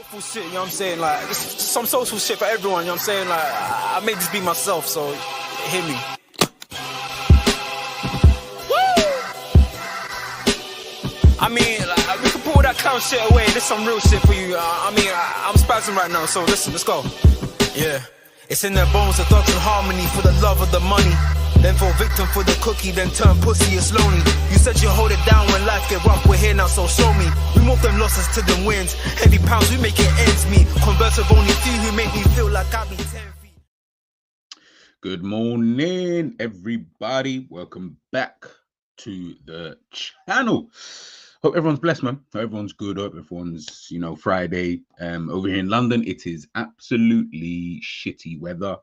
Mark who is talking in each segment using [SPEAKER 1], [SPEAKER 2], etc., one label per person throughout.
[SPEAKER 1] social shit, you know what I'm saying? Like, just some social shit for everyone, you know what I'm saying? Like, I made this be myself, so hit me. Woo! I mean, like, we can pull that clown shit away. There's some real shit for you. I'm spazzing right now, so listen, let's go. Yeah. It's in their bones, the thugs in harmony for the love of the money. Then fall victim for the cookie, then turn pussy, it's lonely. You said you hold it down when life get rough, we're here now, so show me. We move them losses to them wins. Heavy pounds, we make it ends meet. Converse with only few who make me feel like I be 10 feet.
[SPEAKER 2] Good morning, everybody. Welcome back to the channel. Hope everyone's blessed, man. Hope everyone's good. Hope everyone's, Friday. Over here in London, it is absolutely shitty weather.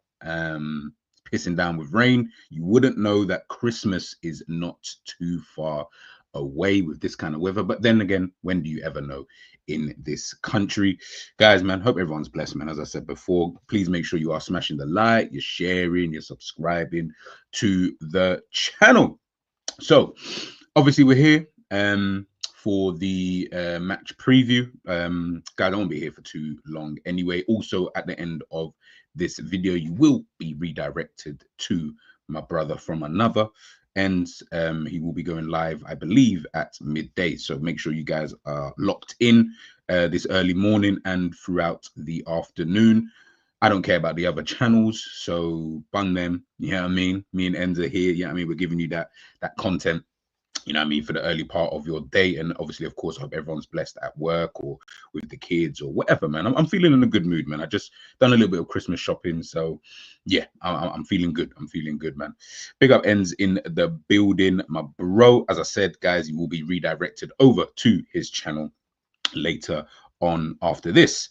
[SPEAKER 2] Pissing down with rain. You wouldn't know that Christmas is not too far away with this kind of weather. But then again, when do you ever know in this country? Guys, man, hope everyone's blessed, man. As I said before, please make sure you are smashing the like, you're sharing, you're subscribing to the channel. So, obviously, we're here for the match preview. Guys, I won't be here for too long anyway. Also, at the end of this video, you will be redirected to my brother from another, and he will be going live, I believe, at midday. So make sure you guys are locked in this early morning and throughout the afternoon. I don't care about the other channels, so bung them. You know what I mean? Me and Enza here. You know what I mean? We're giving you that content, you know what I mean, for the early part of your day. And obviously, of course, I hope everyone's blessed at work or with the kids or whatever, man. I'm feeling in a good mood, man. I just done a little bit of Christmas shopping. So, yeah, I'm feeling good. I'm feeling good, man. Big up Ends in the building, my bro. As I said, guys, you will be redirected over to his channel later on after this.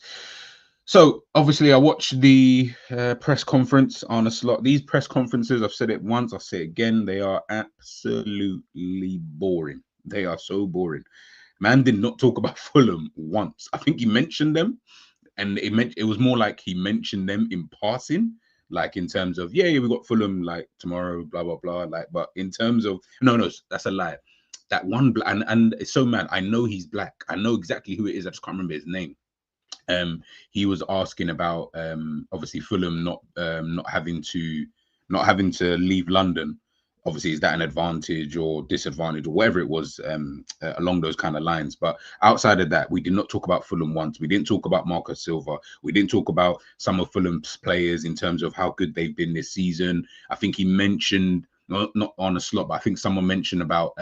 [SPEAKER 2] So, obviously, I watched the press conference on a slot. These press conferences, I've said it once, I'll say it again, they are absolutely boring. They are so boring. Man did not talk about Fulham once. I think he mentioned them, and it was more like he mentioned them in passing, like in terms of, yeah, we got Fulham, like, tomorrow, blah, blah, blah. Like, but in terms of, no, that's a lie. That one, and it's so mad. I know he's black. I know exactly who it is. I just can't remember his name. He was asking about obviously Fulham not having to leave London. Obviously, is that an advantage or disadvantage or whatever it was along those kind of lines? But outside of that, we did not talk about Fulham once. We didn't talk about Marcus Silva. We didn't talk about some of Fulham's players in terms of how good they've been this season. I think he mentioned, not on a slot, but I think someone mentioned about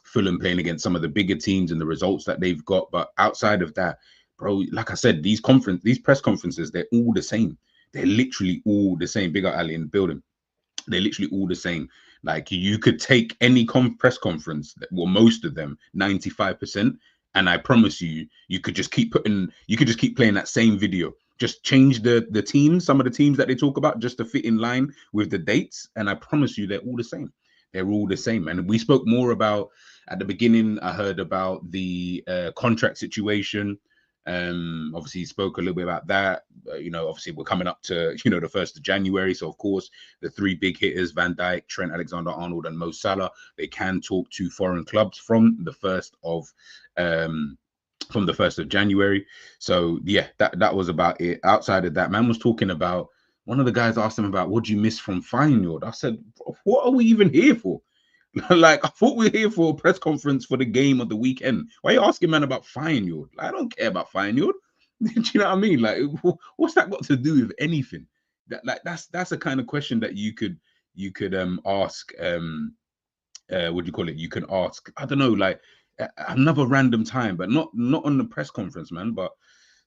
[SPEAKER 2] Fulham playing against some of the bigger teams and the results that they've got. But outside of that, bro, like I said, these press conferences, they're all the same. They're literally all the same. Big up Ali in the building. They're literally all the same. Like, you could take any press conference, well, most of them, 95%, and I promise you, you could just keep playing that same video. Just change the teams, some of the teams that they talk about, just to fit in line with the dates, and I promise you, they're all the same. They're all the same. And we spoke more about, at the beginning, I heard about the contract situation. Obviously, he spoke a little bit about that. Obviously, we're coming up to the 1st of January, so of course the three big hitters, Van Dijk, Trent Alexander-Arnold, and Mo Salah, they can talk to foreign clubs from the 1st of January. So yeah, that was about it. Outside of that, man was talking about, one of the guys asked him about, what do you miss from Feyenoord? I said, what are we even here for? Like, I thought we were here for a press conference for the game of the weekend. Why are you asking, man, about Feyenoord? Like, I don't care about Feyenoord. Do you know what I mean? Like, what's that got to do with anything? That's a kind of question that you could ask. What do you call it? You can ask, I don't know, like another random time, but not on the press conference, man. But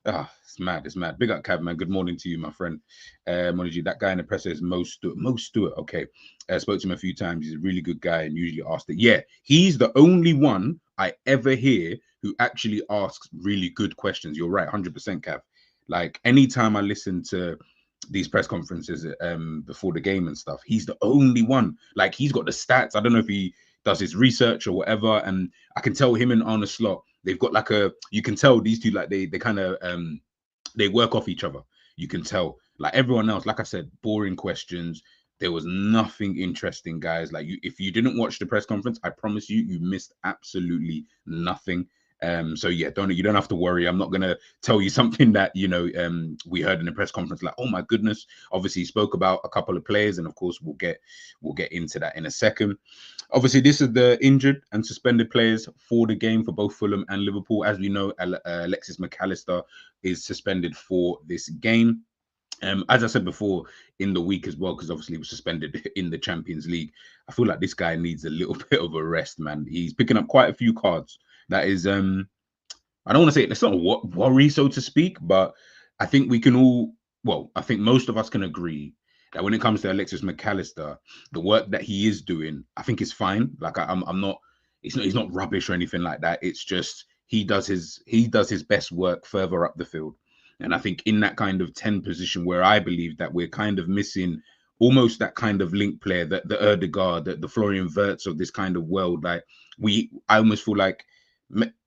[SPEAKER 2] it's mad. Big up, Cab, man. Good morning to you, my friend. That guy in the press is Mo Stewart. Okay. Spoke to him a few times. He's a really good guy and usually asked it. Yeah, he's the only one I ever hear who actually asks really good questions. You're right, 100%, Cav. Like, anytime I listen to these press conferences before the game and stuff, he's the only one. Like, he's got the stats. I don't know if he does his research or whatever, and I can tell him and Arne Slot, they've got like you can tell these two, like they kind of they work off each other. You can tell. Like, everyone else, like I said, boring questions. There was nothing interesting, guys. Like, if you didn't watch the press conference, I promise you missed absolutely nothing. So yeah, you don't have to worry. I'm not gonna tell you something that we heard in the press conference like, oh my goodness. Obviously, he spoke about a couple of players, and of course we'll get into that in a second. Obviously, this is the injured and suspended players for the game for both Fulham and Liverpool. As we know, Alexis McAllister is suspended for this game. As I said before in the week as well, because obviously he was suspended in the Champions League. I feel like this guy needs a little bit of a rest, man. He's picking up quite a few cards. That is, I don't want to say it's not a worry, so to speak, but I think we can all, well, I think most of us can agree that when it comes to Alexis McAllister, the work that he is doing, I think is fine. Like I'm not, he's not rubbish or anything like that. It's just he does his best work further up the field. And I think in that kind of 10 position where I believe that we're kind of missing almost that kind of link player, that the Erdegaard, the Florian Wirtz of this kind of world. Like I almost feel like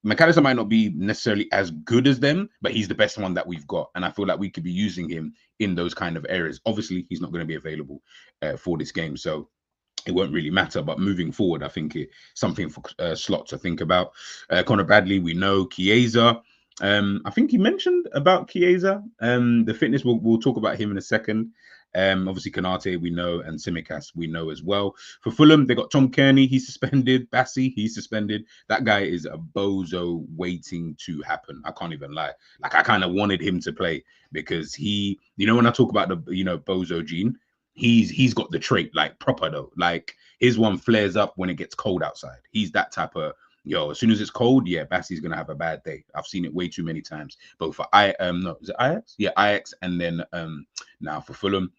[SPEAKER 2] McAllister might not be necessarily as good as them, but he's the best one that we've got. And I feel like we could be using him in those kind of areas. Obviously, he's not going to be available for this game. So it won't really matter. But moving forward, I think it's something for Slot to think about. Conor Bradley, we know. Chiesa. I think he mentioned about Chiesa. The fitness, we'll talk about him in a second. Obviously, Kanate, we know, and Tsimikas, we know as well. For Fulham, they got Tom Kearney, he's suspended. Bassi, he's suspended. That guy is a bozo waiting to happen. I can't even lie. Like, I kind of wanted him to play because he, when I talk about the, bozo gene, he's got the trait, like, proper though. Like, his one flares up when it gets cold outside. He's that type of, as soon as it's cold, yeah, Bassi's gonna have a bad day. I've seen it way too many times. Both for is it Ajax? Yeah, Ajax, and then now for Fulham.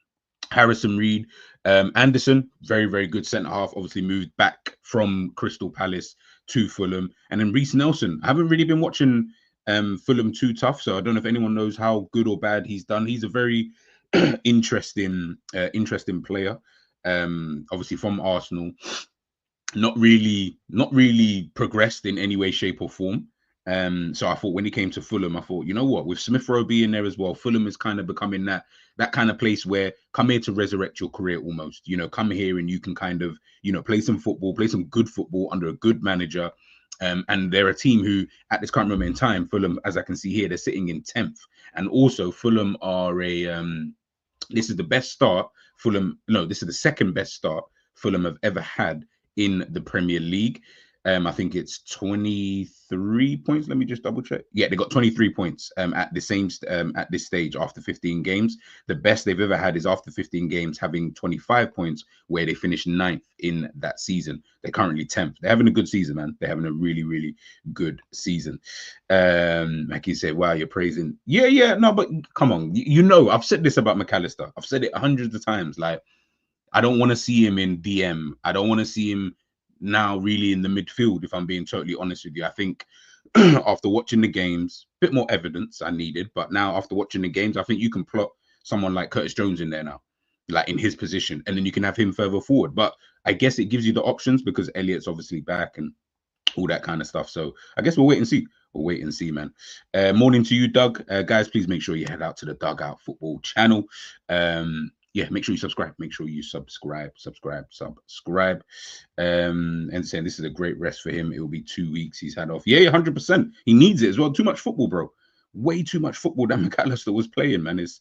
[SPEAKER 2] Harrison Reed, Anderson, very, very good centre half, obviously moved back from Crystal Palace to Fulham. And then Reece Nelson. I haven't really been watching Fulham too tough, so I don't know if anyone knows how good or bad he's done. He's a very interesting player. Obviously from Arsenal. Not really progressed in any way, shape, or form. So I thought when he came to Fulham, I thought, you know what, with Smith Rowe being there as well, Fulham is kind of becoming that kind of place where come here to resurrect your career almost. Come here and you can kind of, play some football, play some good football under a good manager. And they're a team who, at this current moment in time, Fulham, as I can see here, they're sitting in 10th. And also Fulham are this is the best start this is the second best start Fulham have ever had in the Premier League. I think it's 23 points. Let me just double check. Yeah, they got 23 points at the same at this stage after 15 games. The best they've ever had is after 15 games having 25 points, where they finished 9th in that season. They're currently 10th. They're having a good season, man. They're having a really, really good season. Like you said, wow, you're praising. Yeah, no, but come on. I've said this about McAllister. I've said it hundreds of times. Like, I don't want to see him in DM. I don't want to see him now really in the midfield, if I'm being totally honest with you. I think after watching the games, a bit more evidence I needed, but now after watching the games, I think you can plot someone like Curtis Jones in there now, like in his position, and then you can have him further forward. But I guess it gives you the options because Elliott's obviously back and all that kind of stuff. So I guess we'll wait and see. We'll wait and see, man. Morning to you, Doug. Guys, please make sure you head out to the Dugout Football channel. Yeah, make sure you subscribe. Make sure you subscribe. And saying this is a great rest for him. It will be 2 weeks he's had off. Yeah, 100%. He needs it as well. Too much football, bro. Way too much football that McAllister was playing, man. It's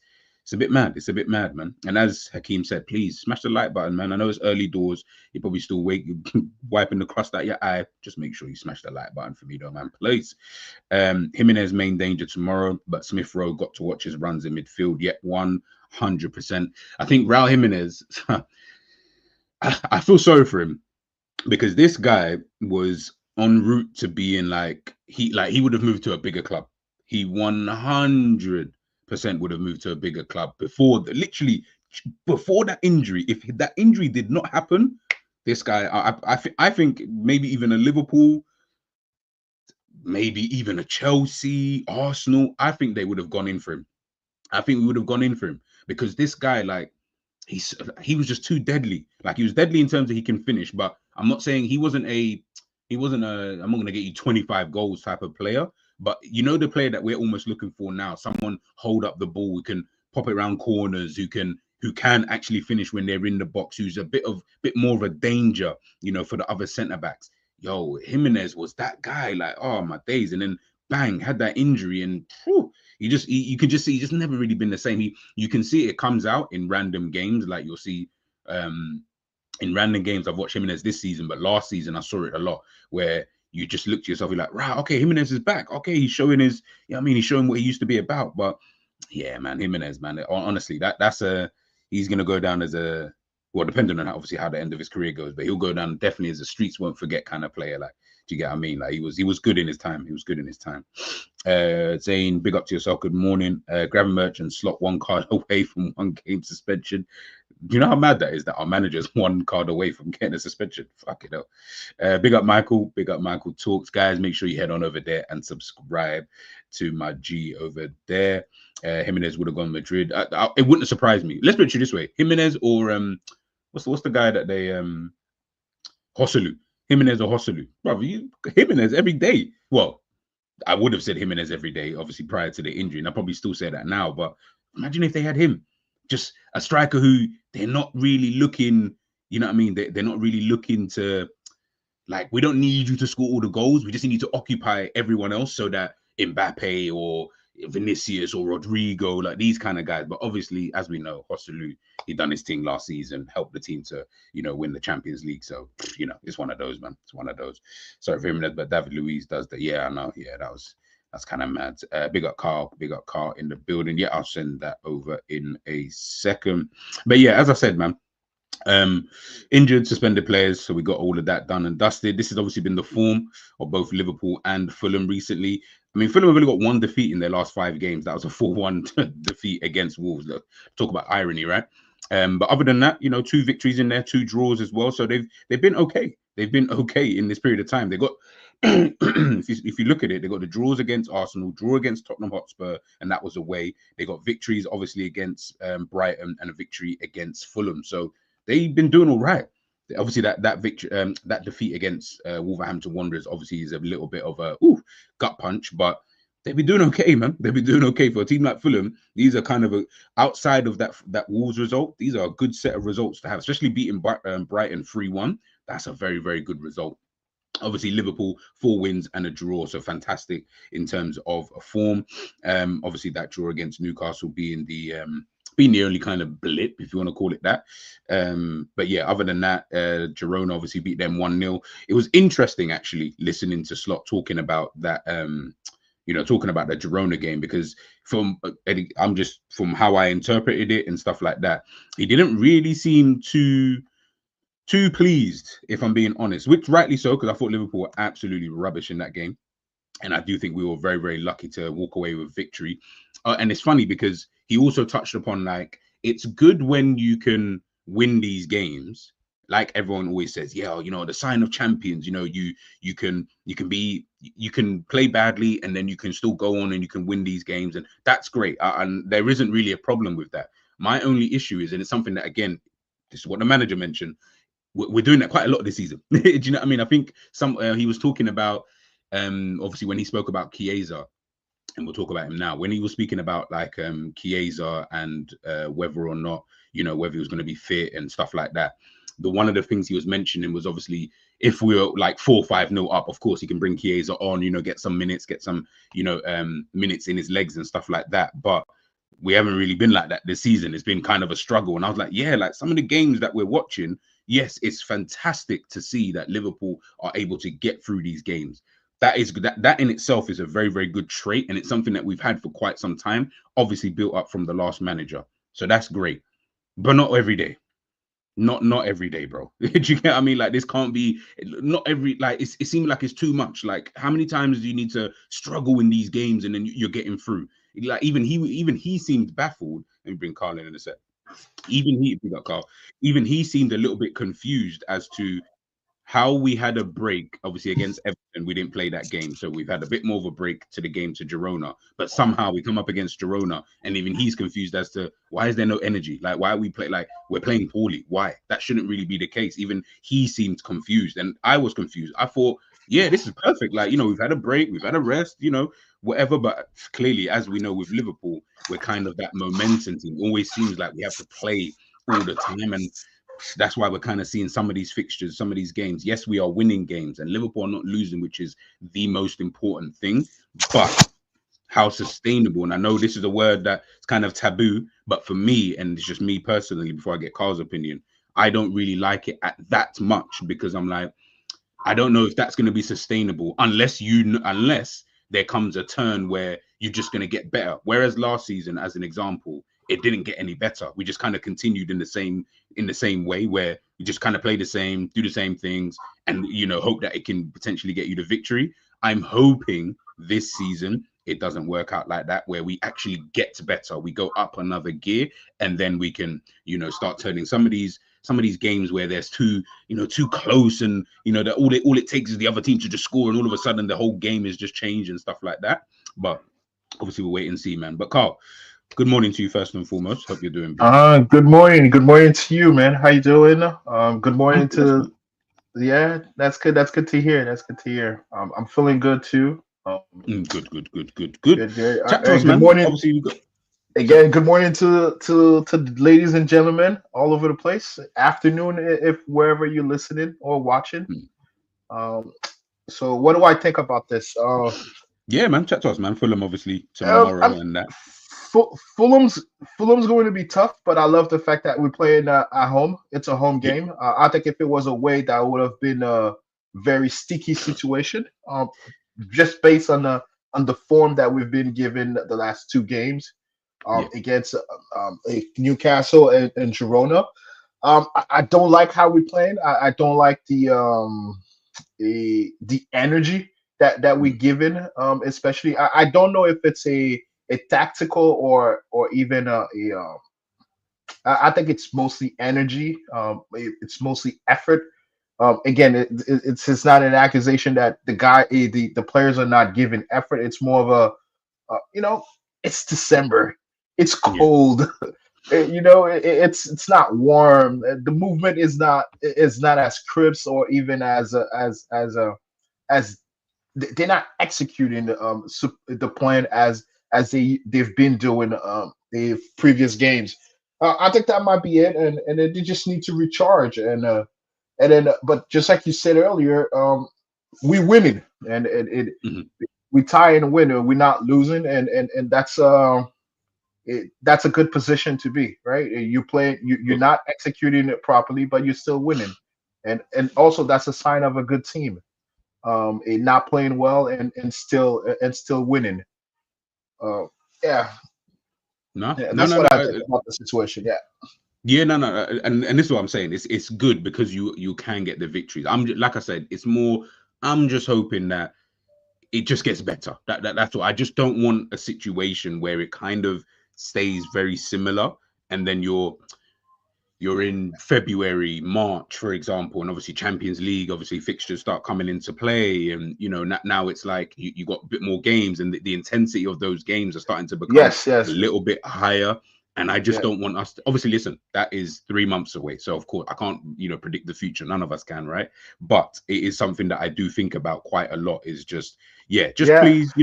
[SPEAKER 2] a bit mad. It's a bit mad, man. And as Hakeem said, please smash the like button, man. I know it's early doors. You're probably still wiping the crust out your eye. Just make sure you smash the like button for me, though, man. Please. Jimenez main danger tomorrow, but Smith Rowe got to watch his runs in midfield. Yet 100%. I think Raul Jimenez, I feel sorry for him because this guy was en route to being he would have moved to a bigger club. He 100% would have moved to a bigger club before that injury. If that injury did not happen, this guy, I think maybe even a Liverpool, maybe even a Chelsea, Arsenal, I think they would have gone in for him. I think we would have gone in for him because this guy, he was just too deadly. Like, he was deadly in terms of he can finish, but I'm not saying he wasn't a I'm not going to get you 25 goals type of player, but the player that we're almost looking for now, someone hold up the ball, who can pop it around corners, who can actually finish when they're in the box, who's a bit more of a danger, for the other centre backs. yo, Jimenez was that guy. Like, oh my days. And then bang, had that injury, and whew, you can just see he's just never really been the same. You can see it comes out in random games. Like you'll see in random games. I've watched Jimenez this season, but last season I saw it a lot where you just look to yourself, you're like, right, okay, Jimenez is back. Okay, he's showing his, he's showing what he used to be about. But yeah, man, Jimenez, man, honestly, he's gonna go down as a, well, depending on obviously how the end of his career goes, but he'll go down definitely as a streets won't forget kind of player. Like, do you get what I mean? Like he was good in his time. He was good in his time. Zane, big up to yourself. Good morning. Grab a merchant, slot one card away from one game suspension. Do you know how mad that is that our manager's one card away from getting a suspension? Fuck it up. Big up Michael. Big up Michael Talks. Guys, make sure you head on over there and subscribe to my G over there. Jimenez would have gone Madrid. It wouldn't have surprised me. Let's put it this way. Jimenez or what's the guy that they Hosselu. Jimenez or Hosselu. Brother, Jimenez every day. Well, I would have said Jimenez every day, obviously prior to the injury, and I probably still say that now. But imagine if they had him, just a striker who they're not really looking. You know what I mean? They're not really looking to, like, we don't need you to score all the goals. We just need you to occupy everyone else so that Mbappe or Vinicius or Rodrigo, like these kind of guys. But obviously, as we know, Hosselu, he done his thing last season, helped the team to, win the Champions League. So, it's one of those, man. It's one of those. Sorry for him, but David Luiz does that. Yeah, I know. Yeah, that's kind of mad. Big up Carl in the building. Yeah, I'll send that over in a second. But yeah, as I said, man, injured, suspended players, so we got all of that done and dusted. This has obviously been the form of both Liverpool and Fulham recently. I mean, Fulham have only got one defeat in their last 5 games. That was a 4-1 defeat against Wolves. Look, talk about irony, right? But other than that, 2 victories in there, 2 draws as well. So they've been okay. They've been okay in this period of time. They got if you look at it, they got the draws against Arsenal, draw against Tottenham Hotspur, and that was away. They got victories obviously against Brighton and a victory against Fulham. So they've been doing all right. Obviously, that victory, that defeat against Wolverhampton Wanderers, obviously is a little bit of a gut punch, but they've been doing okay, man. They've been doing okay for a team like Fulham. These are kind of outside of that Wolves result. These are a good set of results to have, especially beating Brighton 3-1. That's a very, very good result. Obviously, Liverpool 4 wins and a draw, so fantastic in terms of form. Obviously, that draw against Newcastle being the only kind of blip, if you want to call it that. But yeah, other than that, Girona obviously beat them 1-0. It was interesting actually listening to Slot talking about that. Talking about the Girona game, because from how I interpreted it and stuff like that, he didn't really seem too pleased, if I'm being honest, which rightly so, because I thought Liverpool were absolutely rubbish in that game. And I do think we were very, very lucky to walk away with victory. And it's funny because he also touched upon, like, it's good when you can win these games. Like everyone always says, yeah, the sign of champions, you can play badly and then you can still go on and you can win these games. And that's great. And there isn't really a problem with that. My only issue is, and it's something that, again, this is what the manager mentioned, we're doing that quite a lot this season. Do you know what I mean? I think he was talking about, obviously when he spoke about Chiesa, and we'll talk about him now, when he was speaking about like Chiesa and whether or not, whether he was going to be fit and stuff like that. One of the things he was mentioning was obviously if we were like 4-5-0 up, of course he can bring Chiesa on, get some minutes, get some, minutes in his legs and stuff like that. But we haven't really been like that this season. It's been kind of a struggle. And I was like, yeah, like some of the games that we're watching, yes, it's fantastic to see that Liverpool are able to get through these games. That in itself is a very, very good trait. And it's something that we've had for quite some time, obviously built up from the last manager. So that's great, but not every day. Not every day, bro. Do you get what I mean? Like, this can't be, not every, like, it seems like it's too much. Like, how many times do you need to struggle in these games and then you're getting through? Like, even he seemed baffled. Let me bring Carl in a sec. Even he seemed a little bit confused as to how we had a break, obviously against Everton, we didn't play that game. So we've had a bit more of a break to the game to Girona, but somehow we come up against Girona and even he's confused as to why is there no energy? Like, why are we we're playing poorly? Why? That shouldn't really be the case. Even he seemed confused and I was confused. I thought, yeah, this is perfect. Like, we've had a break, we've had a rest, whatever. But clearly, as we know with Liverpool, we're kind of that momentum team. Always seems like we have to play all the time. And that's why we're kind of seeing some of these fixtures, some of these games. Yes, we are winning games, and Liverpool are not losing, which is the most important thing. But how sustainable, and I know this is a word that's kind of taboo, but for me, and it's just me personally, before I get Carl's opinion, I don't really like it at that much, because I'm like, I don't know if that's going to be sustainable unless there comes a turn where you're just going to get better. Whereas last season, as an example, it didn't get any better. We just kind of continued in the same way, where you just kind of play the same, do the same things, and hope that it can potentially get you the victory. I'm hoping this season it doesn't work out like that, where we actually get better. We go up another gear, and then we can start turning some of these games where there's too close, and that all it takes is the other team to just score, and all of a sudden the whole game is just changed and stuff like that. But obviously we'll wait and see, man. But Carl, good morning to you first and foremost. Hope you're doing good.
[SPEAKER 3] Good morning. Good morning to you, man. How you doing? Good morning
[SPEAKER 2] Blessed,
[SPEAKER 3] yeah, that's good. That's good to hear. That's good to hear. I'm feeling good too.
[SPEAKER 2] Good.
[SPEAKER 3] Good.
[SPEAKER 2] Chat to
[SPEAKER 3] Hey,
[SPEAKER 2] us,
[SPEAKER 3] good
[SPEAKER 2] man.
[SPEAKER 3] morning
[SPEAKER 2] Obviously, we got.
[SPEAKER 3] again. Good morning to the ladies and gentlemen all over the place. Afternoon, if wherever you're listening or watching. Um, so what do I think about this?
[SPEAKER 2] Yeah, man. Chat to us, man. Fulham, obviously, tomorrow
[SPEAKER 3] I'm
[SPEAKER 2] and that.
[SPEAKER 3] Fulham's going to be tough, but I love the fact that we're playing at home. It's a home
[SPEAKER 2] Yeah,
[SPEAKER 3] game. I think if it was away, that would have been a very sticky situation. Just based on the form that we've been given the last two games
[SPEAKER 2] yeah,
[SPEAKER 3] against Newcastle and Girona. I don't like how we're playing. I don't like the energy that we
[SPEAKER 2] mm,
[SPEAKER 3] given, especially I don't know if it's a tactical or even I think it's mostly energy. It's mostly effort. Again, it's not an accusation that the players are not giving effort. It's more of it's December, it's
[SPEAKER 2] yeah,
[SPEAKER 3] cold. It's not warm. The movement is not as crisp or even as they're not executing the plan as they've been doing the previous games. I think that might be it, and then they just need to recharge and then but just like you said earlier, we winning and
[SPEAKER 2] mhm,
[SPEAKER 3] we tie and win, and we're not losing, and that's a good position to be, right? You're
[SPEAKER 2] yeah.
[SPEAKER 3] not executing it properly, but you're still winning, and also that's a sign of a good team. Not playing well and still winning. Uh, yeah,
[SPEAKER 2] No,
[SPEAKER 3] yeah,
[SPEAKER 2] no,
[SPEAKER 3] that's
[SPEAKER 2] no,
[SPEAKER 3] what
[SPEAKER 2] no.
[SPEAKER 3] I think about the situation. Yeah,
[SPEAKER 2] Yeah, no, and this is what I'm saying. It's good because you can get the victories. Like I said, it's more. I'm just hoping that it just gets better. That's what I just don't want a situation where it kind of stays very similar, and then you're in February, March, for example, and obviously Champions League, obviously fixtures start coming into play, and now it's like you got a bit more games, and the intensity of those games are starting to become
[SPEAKER 3] yes,
[SPEAKER 2] a
[SPEAKER 3] yes,
[SPEAKER 2] little bit higher. And I just
[SPEAKER 3] yeah,
[SPEAKER 2] don't want us to, obviously, listen, that is 3 months away. So of course I can't, predict the future. None of us can, right? But it is something that I do think about quite a lot, is just, yeah, just
[SPEAKER 3] yeah,
[SPEAKER 2] please,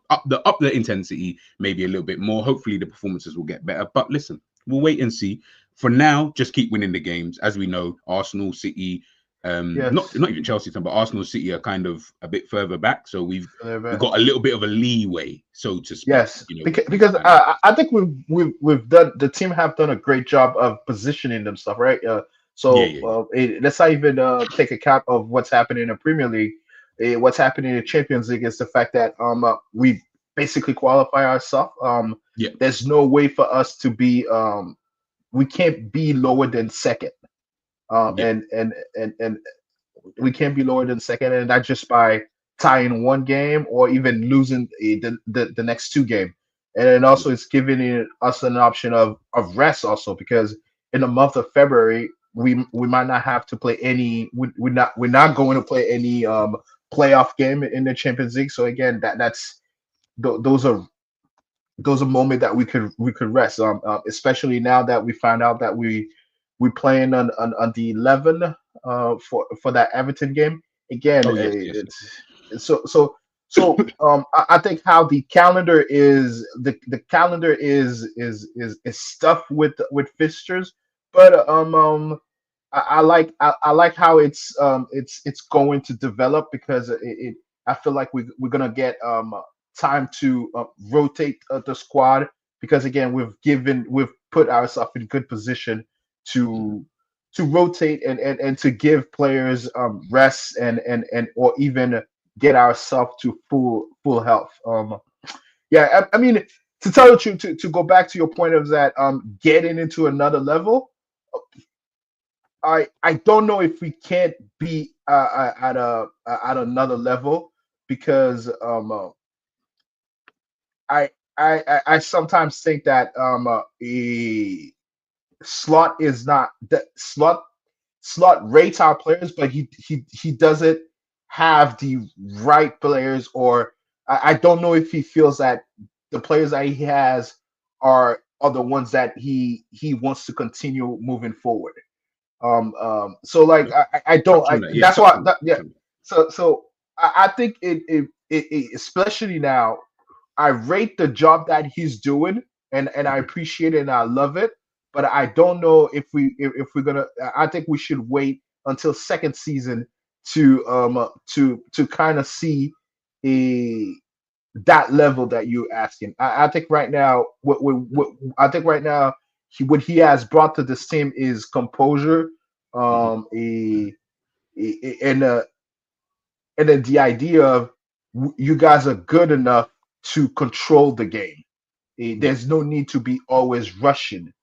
[SPEAKER 2] up the intensity maybe a little bit more. Hopefully the performances will get better. But listen, we'll wait and see. For now, just keep winning the games. As we know, Arsenal, City, not
[SPEAKER 3] yes.
[SPEAKER 2] not even Chelsea, but Arsenal, City are kind of a bit further back, so we've
[SPEAKER 3] Amen.
[SPEAKER 2] got a little bit of a leeway, so to speak,
[SPEAKER 3] Yes,
[SPEAKER 2] with these
[SPEAKER 3] because
[SPEAKER 2] kind of.
[SPEAKER 3] I think we've done the team have done a great job of positioning themselves, right?
[SPEAKER 2] Yeah,
[SPEAKER 3] So
[SPEAKER 2] yeah, yeah,
[SPEAKER 3] let's not even take account of what's happening in the Premier League. What's happening in the Champions League is the fact that we basically qualify ourselves.
[SPEAKER 2] yeah,
[SPEAKER 3] There's no way for us to be we can't be lower than second.
[SPEAKER 2] yeah,
[SPEAKER 3] And we can't be lower than second, and not just by tying one game or even losing the next two game. And then
[SPEAKER 2] yeah,
[SPEAKER 3] also it's giving us an option of rest also, because in the month of February we might not have to play any. We're not going to play any playoff game in the Champions League. So again, those are moments that we could rest. Especially now that we found out that we playing on the 11 for that Everton game again.
[SPEAKER 2] oh yes, yes, yes.
[SPEAKER 3] I think how the calendar is the calendar is stuffed with fixtures, but I like how it's going to develop because I feel like we're gonna get time to rotate the squad because again we've put ourselves in good position
[SPEAKER 2] Mhm.
[SPEAKER 3] to rotate and to give players rest and or even get ourselves to full health. Yeah, I mean, to tell the truth, to go back to your point of that, getting into another level, I don't know if we can't be at a at another level because I sometimes think that a slot is not that slot rates our players, but he doesn't have the right players, or I don't know if he feels that the players that he has are the ones that he wants to continue moving forward. So like
[SPEAKER 2] Okay.
[SPEAKER 3] I don't
[SPEAKER 2] Touch on that. Yeah,
[SPEAKER 3] that's
[SPEAKER 2] touch
[SPEAKER 3] why
[SPEAKER 2] on that.
[SPEAKER 3] yeah.
[SPEAKER 2] Touch on that.
[SPEAKER 3] So I think especially now I rate the job that he's doing, and I
[SPEAKER 2] Mhm.
[SPEAKER 3] appreciate it and I love it. But I don't know if we're gonna. I think we should wait until second season to kind of see a that level that you're asking. I think right now what I think right now what he has brought to this team is composure,
[SPEAKER 2] Mhm.
[SPEAKER 3] and and then the idea of you guys are good enough to control the game.
[SPEAKER 2] Yeah.
[SPEAKER 3] There's no need to be
[SPEAKER 2] Mm.
[SPEAKER 3] always rushing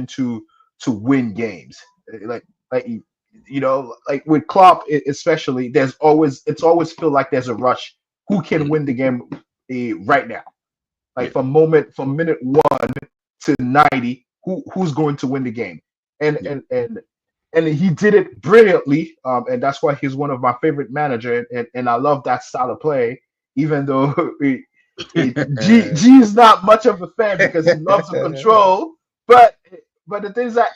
[SPEAKER 3] to win games. Like like with Klopp especially, it's always feel like there's a rush. Who can
[SPEAKER 2] Mm.
[SPEAKER 3] win the game right now?
[SPEAKER 2] Yeah.
[SPEAKER 3] Like from minute 1 to 90, who's going to win the game? And
[SPEAKER 2] Yeah.
[SPEAKER 3] and and and he did it brilliantly, and that's why he's one of my favorite manager. And I love that style of play, even though G is not much of a fan because he loves to control. But the things that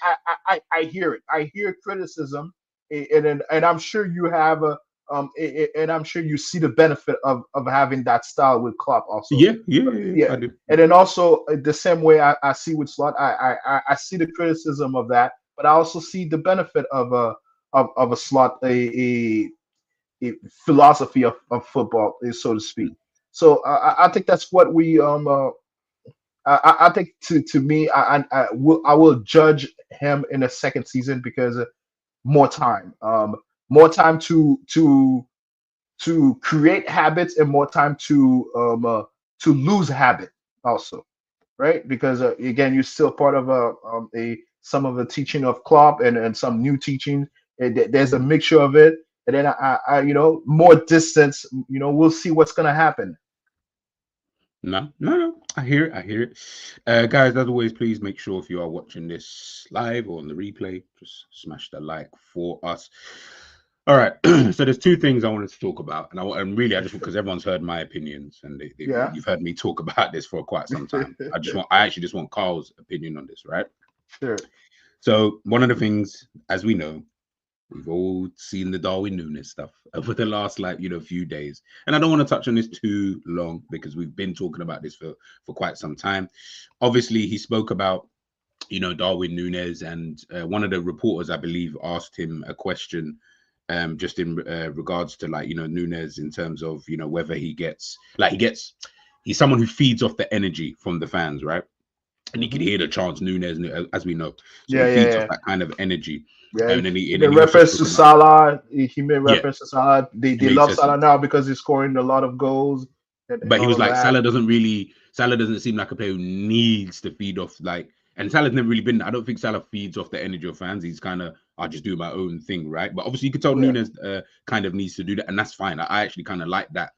[SPEAKER 3] I hear it, I hear criticism, and I'm sure you have and I'm sure you see the benefit of having that style with Klopp also.
[SPEAKER 2] Yeah. Yeah. Yeah.
[SPEAKER 3] Yeah,
[SPEAKER 2] I do.
[SPEAKER 3] and then also the same way I see with Slot, I see the criticism of that, but I also see the benefit of a Slot a philosophy of football, so to speak. So I think that's what we I think to me I will judge him in the second season because more time, more time to create habits and more time to lose habit also, right? Because again, you're still part of a some of the teaching of Klopp and some new teaching. There's a
[SPEAKER 2] Mhm.
[SPEAKER 3] mixture of it, and then more distance. We'll see what's gonna happen.
[SPEAKER 2] No, no, no. I hear it. I hear it. Guys, as always, please make sure if you are watching this live or on the replay, just smash the like for us. All right. So there's two things I wanted to talk about, and really, I just
[SPEAKER 3] Sure.
[SPEAKER 2] because everyone's heard my opinions and
[SPEAKER 3] Yeah.
[SPEAKER 2] you've heard me talk about this for quite some time. I actually just want Carl's opinion on this, right?
[SPEAKER 3] Sure.
[SPEAKER 2] So one of the things, as we know, we've all seen the Darwin Núñez stuff over the last few days, and I don't want to touch on this too long because we've been talking about this for quite some time. Obviously, he spoke about Darwin Núñez, and one of the reporters, I believe, asked him a question just in regards to Núñez in terms of whether he's someone who feeds off the energy from the fans, right? And you could
[SPEAKER 3] Hmm.
[SPEAKER 2] hear the chants Núñez, as we know. So he
[SPEAKER 3] Yeah, yeah,
[SPEAKER 2] feeds off
[SPEAKER 3] yeah.
[SPEAKER 2] that kind of energy.
[SPEAKER 3] Yeah,
[SPEAKER 2] And
[SPEAKER 3] he
[SPEAKER 2] then
[SPEAKER 3] made
[SPEAKER 2] he also
[SPEAKER 3] reference to
[SPEAKER 2] spoke about
[SPEAKER 3] Salah. He made
[SPEAKER 2] yeah,
[SPEAKER 3] reference to Salah.
[SPEAKER 2] he
[SPEAKER 3] They
[SPEAKER 2] made
[SPEAKER 3] love
[SPEAKER 2] sense.
[SPEAKER 3] Salah now because he's scoring a lot of goals and
[SPEAKER 2] But he
[SPEAKER 3] all
[SPEAKER 2] was
[SPEAKER 3] of
[SPEAKER 2] like,
[SPEAKER 3] that.
[SPEAKER 2] Salah doesn't seem like a player who needs to feed off and Salah's never really been. I don't think Salah feeds off the energy of fans. He's kind of, I just do my own thing, right? But obviously, you could tell
[SPEAKER 3] Yeah.
[SPEAKER 2] Núñez kind of needs to do that, and that's fine. I actually kind of like that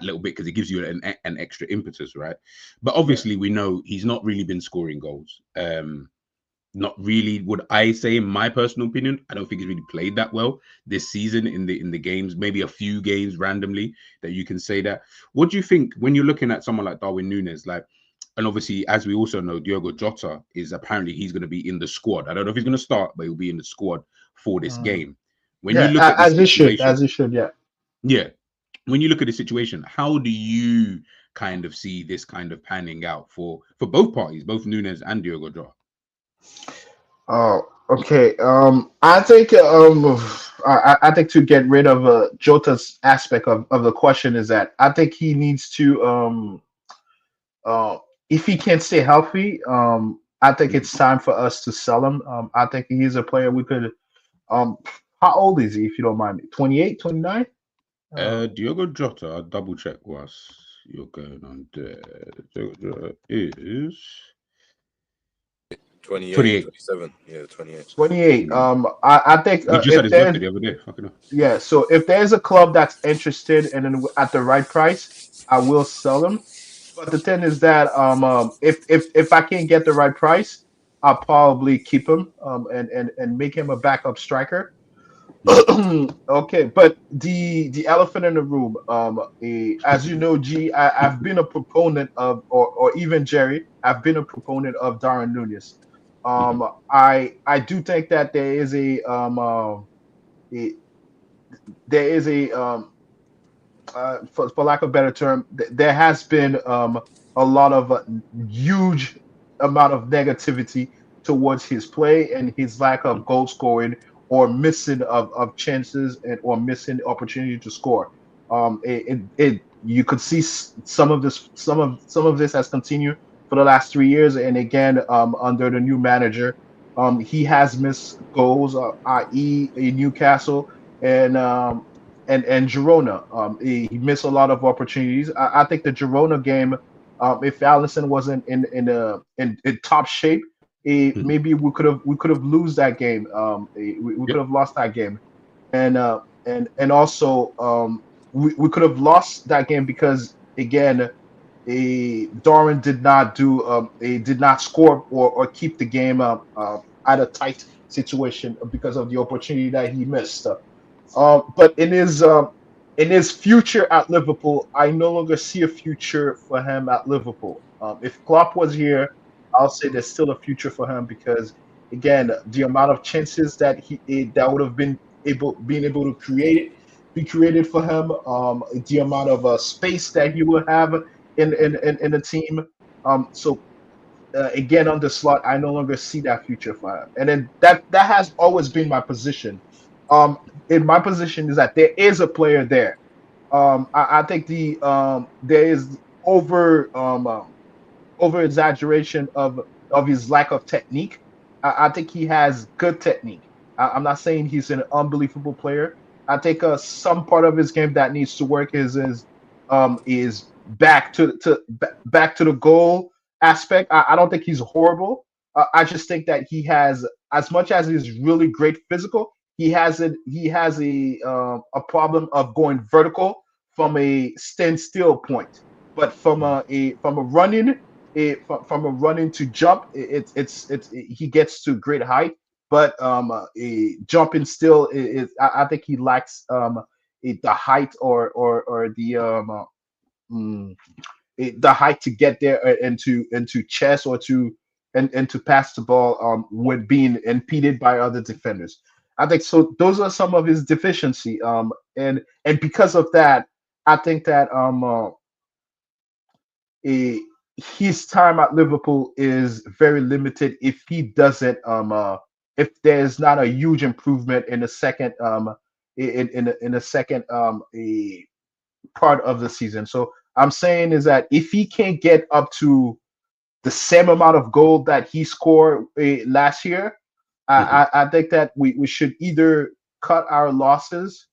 [SPEAKER 2] little bit because it gives you an extra impetus, right? But
[SPEAKER 3] Yeah.
[SPEAKER 2] obviously, we know he's not really been scoring goals. Not really would I say, in my personal opinion. I don't think he's really played that well this season in the games, maybe a few games randomly that you can say that. What do you think when you're looking at someone like Darwin Núñez, and obviously, as we also know, Diogo Jota is apparently he's going to be in the squad. I don't know if he's going to start, but he'll be in the squad for this
[SPEAKER 3] Mm.
[SPEAKER 2] game. When you
[SPEAKER 3] Yeah,
[SPEAKER 2] look at the
[SPEAKER 3] as he should,
[SPEAKER 2] situation,
[SPEAKER 3] as he should. Yeah.
[SPEAKER 2] yeah, when you look at the situation, how do you kind of see this kind of panning out for both parties, both Núñez and Diogo Jota?
[SPEAKER 3] Oh, okay. I think to get rid of Jota's aspect of the question is that I think he needs to if he can stay healthy, I think
[SPEAKER 2] Mhm.
[SPEAKER 3] it's time for us to sell him. I think he's a player we could um how old is he if you don't mind me? 28, 29?
[SPEAKER 2] Diogo Jota, I'll double check whilst you're going on there. Diogo Jota is
[SPEAKER 4] 28,
[SPEAKER 2] 28.
[SPEAKER 4] 27. Yeah, 28.
[SPEAKER 3] 28.
[SPEAKER 2] 28.
[SPEAKER 3] I think
[SPEAKER 2] He just had
[SPEAKER 3] if
[SPEAKER 2] his
[SPEAKER 3] there's
[SPEAKER 2] birthday the other day. Fucking hell.
[SPEAKER 3] yeah, so if there's a club that's interested and then at the right price, I will sell him. But the thing is that if I can't get the right price, I'll probably keep him and make him a backup striker.
[SPEAKER 2] Mhm.
[SPEAKER 3] Okay, but the elephant in the room, as you know, I've been a proponent of, or even Jerry, I've been a proponent of Darren Nunez.
[SPEAKER 2] Mhm.
[SPEAKER 3] I do think that a there is for lack of a better term, there has been a lot of huge amount of negativity towards his play and his lack of
[SPEAKER 2] Mhm.
[SPEAKER 3] goal scoring or missing of chances and or missing opportunity to score. You could see some of this has continued for the last 3 years, and again under the new manager, he has missed goals, i.e., in Newcastle and and Girona. He missed a lot of opportunities. I think the Girona game, if Allison wasn't in top shape,
[SPEAKER 2] Mhm.
[SPEAKER 3] maybe we could have lose that game. We could
[SPEAKER 2] Yep.
[SPEAKER 3] have lost that game, and also we could have lost that game because again, Darwin did not score or keep the game at a tight situation because of the opportunity that he missed. But in his future at Liverpool, I no longer see a future for him at Liverpool. If Klopp was here, I'll say there's still a future for him because again, the amount of chances that that would have been able to be created for him, the amount of space that he would have in the team. So again on the slot, I no longer see that future for him. And then that has always been my position. In my position is that there is a player there. I think there is over exaggeration of his lack of technique. I think he has good technique. I'm not saying he's an unbelievable player. I think some part of his game that needs to work is back to the goal aspect. I don't think he's horrible. I just think that he has, as much as he's really great physical, he has a problem of going vertical from a standstill point. But from a running from a running to jump, he gets to great height, but jumping still I think he lacks the height or mm, the height to get there into chess or and to pass the ball with being impeded by other defenders. I think so. Those are some of his deficiency. And because of that, I think that eh, his time at Liverpool is very limited if there's not a huge improvement in the second in the second part of the season. So I'm saying is that if he can't get up to the same amount of goal that he scored last year,
[SPEAKER 2] Mhm.
[SPEAKER 3] I think that we should either cut our losses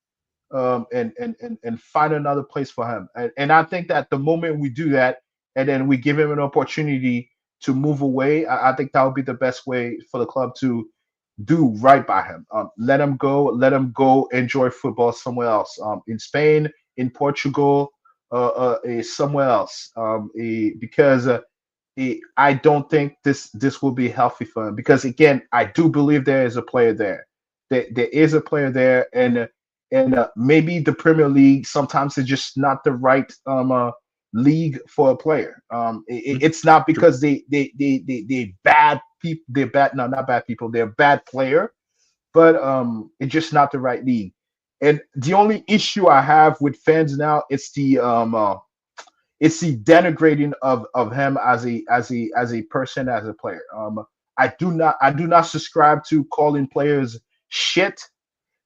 [SPEAKER 3] and find another place for him. And I think that the moment we do that, and then we give him an opportunity to move away, I think that would be the best way for the club to do right by him. Let him go enjoy football somewhere else. In Spain, in Portugal, somewhere else. Because I don't think this will be healthy for him because again, I do believe there is a player there. There is a player there, and maybe the Premier League sometimes is just not the right league for a player.
[SPEAKER 2] Mhm.
[SPEAKER 3] It's not
[SPEAKER 2] True.
[SPEAKER 3] because they bad people. They're bad. No, not bad people. They're bad player, but it's just not the right league. And the only issue I have with fans now is the denigrating of him as a person as a player. I do not subscribe to calling players shit,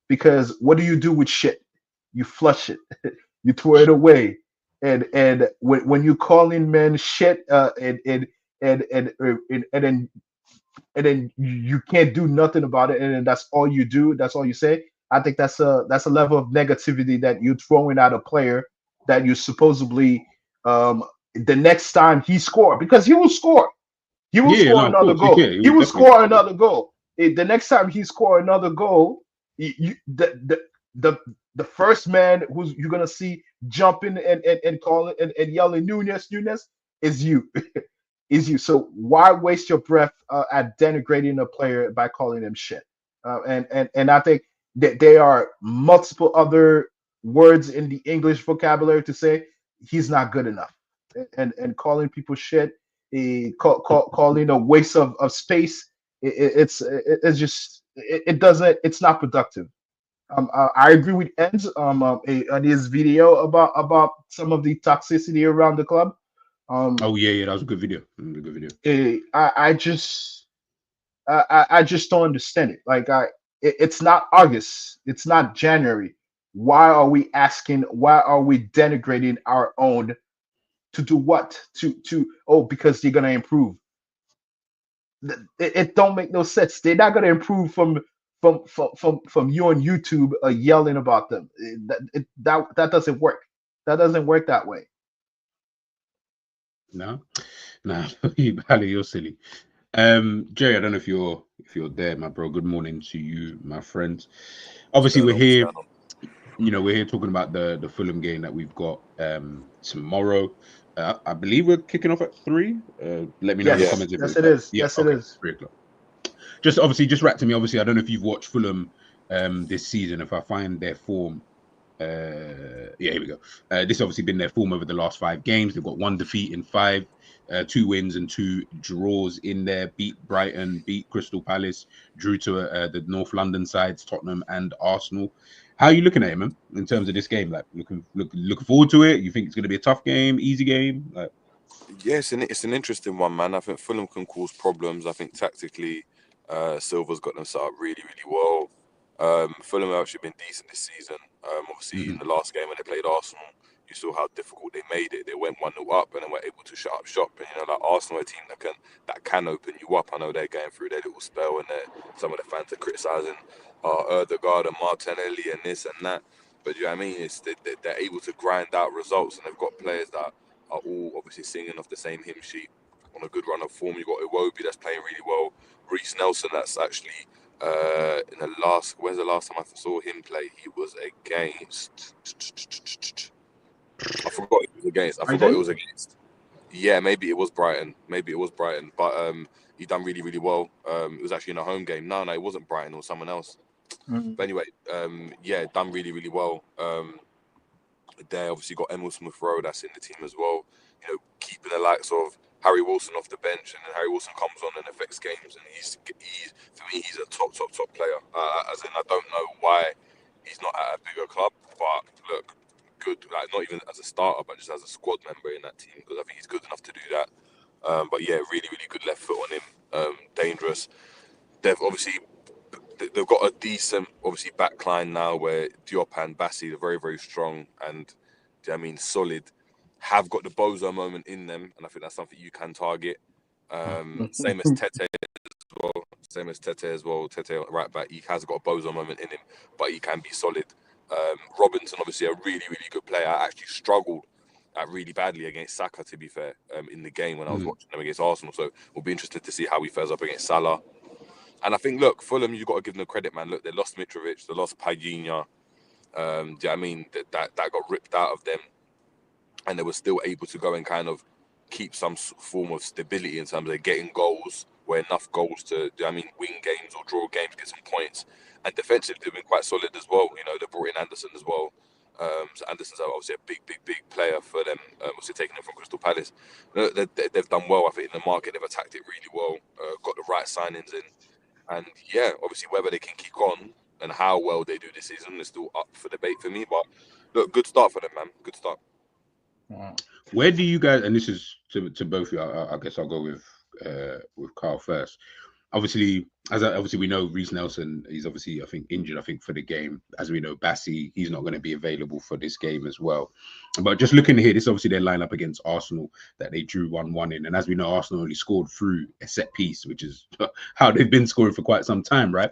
[SPEAKER 3] because what do you do with shit? You flush it, you throw it away, and when you calling men shit, and then you can't do nothing about it, and then that's all you do, that's all you say. I think that's a level of negativity that you're throwing at a player that you supposedly, the next time he score, because he will score. He will
[SPEAKER 2] Yeah,
[SPEAKER 3] score
[SPEAKER 2] no, of
[SPEAKER 3] another
[SPEAKER 2] course.
[SPEAKER 3] goal.
[SPEAKER 2] Yeah, he
[SPEAKER 3] He
[SPEAKER 2] would
[SPEAKER 3] will
[SPEAKER 2] definitely
[SPEAKER 3] score
[SPEAKER 2] score.
[SPEAKER 3] another goal. The next time he score another goal, the the first man who's you're gonna see jumping and calling and yelling Nunez, Nunez, is you. Is you. So why waste your breath at denigrating a player by calling him shit? And I think that there are multiple other words in the English vocabulary to say he's not good enough, and calling people shit, calling a waste of space. It's just it doesn't, it's not productive. I agree with Enz on his video about some of the toxicity around the club. Um,
[SPEAKER 2] Oh yeah, that was a good video. A good video.
[SPEAKER 3] I just don't understand it. Like it's not August, it's not January. Why are we asking? Why are we denigrating our own to do what? To oh, because they're gonna improve. It don't make no sense. They're not gonna improve from you on YouTube yelling about them. That doesn't work. That doesn't work that way.
[SPEAKER 2] No, no, Ali, you're silly. Jerry, I don't know if you're there, my bro. Good morning to you, my friends.
[SPEAKER 4] What's
[SPEAKER 2] Obviously,
[SPEAKER 4] going
[SPEAKER 2] we're
[SPEAKER 4] on? What's
[SPEAKER 2] here.
[SPEAKER 4] going on?
[SPEAKER 2] We're here talking about the Fulham game that we've got tomorrow. I believe we're kicking off at 3. Let me know in the
[SPEAKER 4] Yeah.
[SPEAKER 3] Yes,
[SPEAKER 2] comments if
[SPEAKER 3] yes,
[SPEAKER 2] it's
[SPEAKER 3] it
[SPEAKER 2] that.
[SPEAKER 3] is.
[SPEAKER 2] Yeah,
[SPEAKER 3] Yes, it
[SPEAKER 2] okay,
[SPEAKER 3] is.
[SPEAKER 2] 3 o'clock. Just obviously, just wrap to me. Obviously, I don't know if you've watched Fulham this season. If I find their form, yeah, here we go. This obviously been their form over the last 5 games. They've got 1 defeat in 5, 2 wins and 2 draws in there. Beat Brighton, beat Crystal Palace, drew to the North London sides, Tottenham and Arsenal. How are you looking at it, man, in terms of this game? Like, looking forward to it? You think it's going to be a tough game, easy game? Like,
[SPEAKER 4] Yeah, it's an interesting one, man. I think Fulham can cause problems. I think tactically, Silva's got them set up really, really well. Fulham have actually been decent this season. Obviously, in
[SPEAKER 2] mhm.
[SPEAKER 4] the last game when they played Arsenal, you saw how difficult they made it. They went 1-0 up and then were able to shut up shop. And like Arsenal, are a team that can open you up. I know they're going through their little spell, and some of the fans are criticising Erdegaard and Martinelli and this and that. But you know what I mean? They're able to grind out results, and they've got players that are all obviously singing off the same hymn sheet on a good run of form. You've got Iwobi that's playing really well. Reece Nelson that's actually in the last. When's the last time I saw him play? He was against. I forgot it was against. I forgot it
[SPEAKER 3] Brighton?
[SPEAKER 4] was against. Yeah, maybe it was Brighton. Maybe it was Brighton. But he done really, really well. It was actually in a home game. No, it wasn't Brighton. It was someone else.
[SPEAKER 3] Mhm.
[SPEAKER 4] But anyway, yeah, done really, really well. They obviously got Emil Smith Rowe that's in the team as well. Keeping the likes of Harry Wilson off the bench, and then Harry Wilson comes on and affects games. And he's for me, he's a top player. As in, I don't know why he's not at a bigger club, but look, good. Like not even as a starter, but just as a squad member in that team, because I think he's good enough to do that. But yeah, really, really good left foot on him. Dangerous. They've got a decent, obviously, backline now where Diop and Bassi are very, very strong and, solid. Have got the bozo moment in them, and I think that's something you can target. Same as Tete as well. Tete right back, he has got a bozo moment in him, but he can be solid. Robinson, obviously, a really, really good player. I actually struggled really badly against Saka, to be fair, in the game when I was watching them against Arsenal. So we'll be interested to see how he fares up against Salah. And I think, look, Fulham, you've got to give them credit, man. Look, they lost Mitrovic, they lost Pagina. Do you know what I mean? That got ripped out of them, and they were still able to go and kind of keep some form of stability in terms of getting goals, where enough goals to, do you know what I mean, win games or draw games, get some points. And defensively, they've been quite solid as well. They brought in Anderson as well. So Anderson's obviously a big player for them. Obviously taking them from Crystal Palace. They've done well, I think, in the market. They've attacked it really well. Got the right signings in. And yeah, obviously whether they can kick on and how well they do this season is still up for debate for me. But look, good start for them, man. Good start.
[SPEAKER 2] Where do you guys? And this is to both of you. I guess I'll go with Carl first. obviously, obviously we know Reece Nelson is obviously, I think, injured, I think, for the game. As we know, Bassi, he's not going to be available for this game as well. But just looking here, this is obviously their lineup against Arsenal that they drew 1-1 in. And as we know, Arsenal only scored through a set piece, which is how they've been scoring for quite some time, right?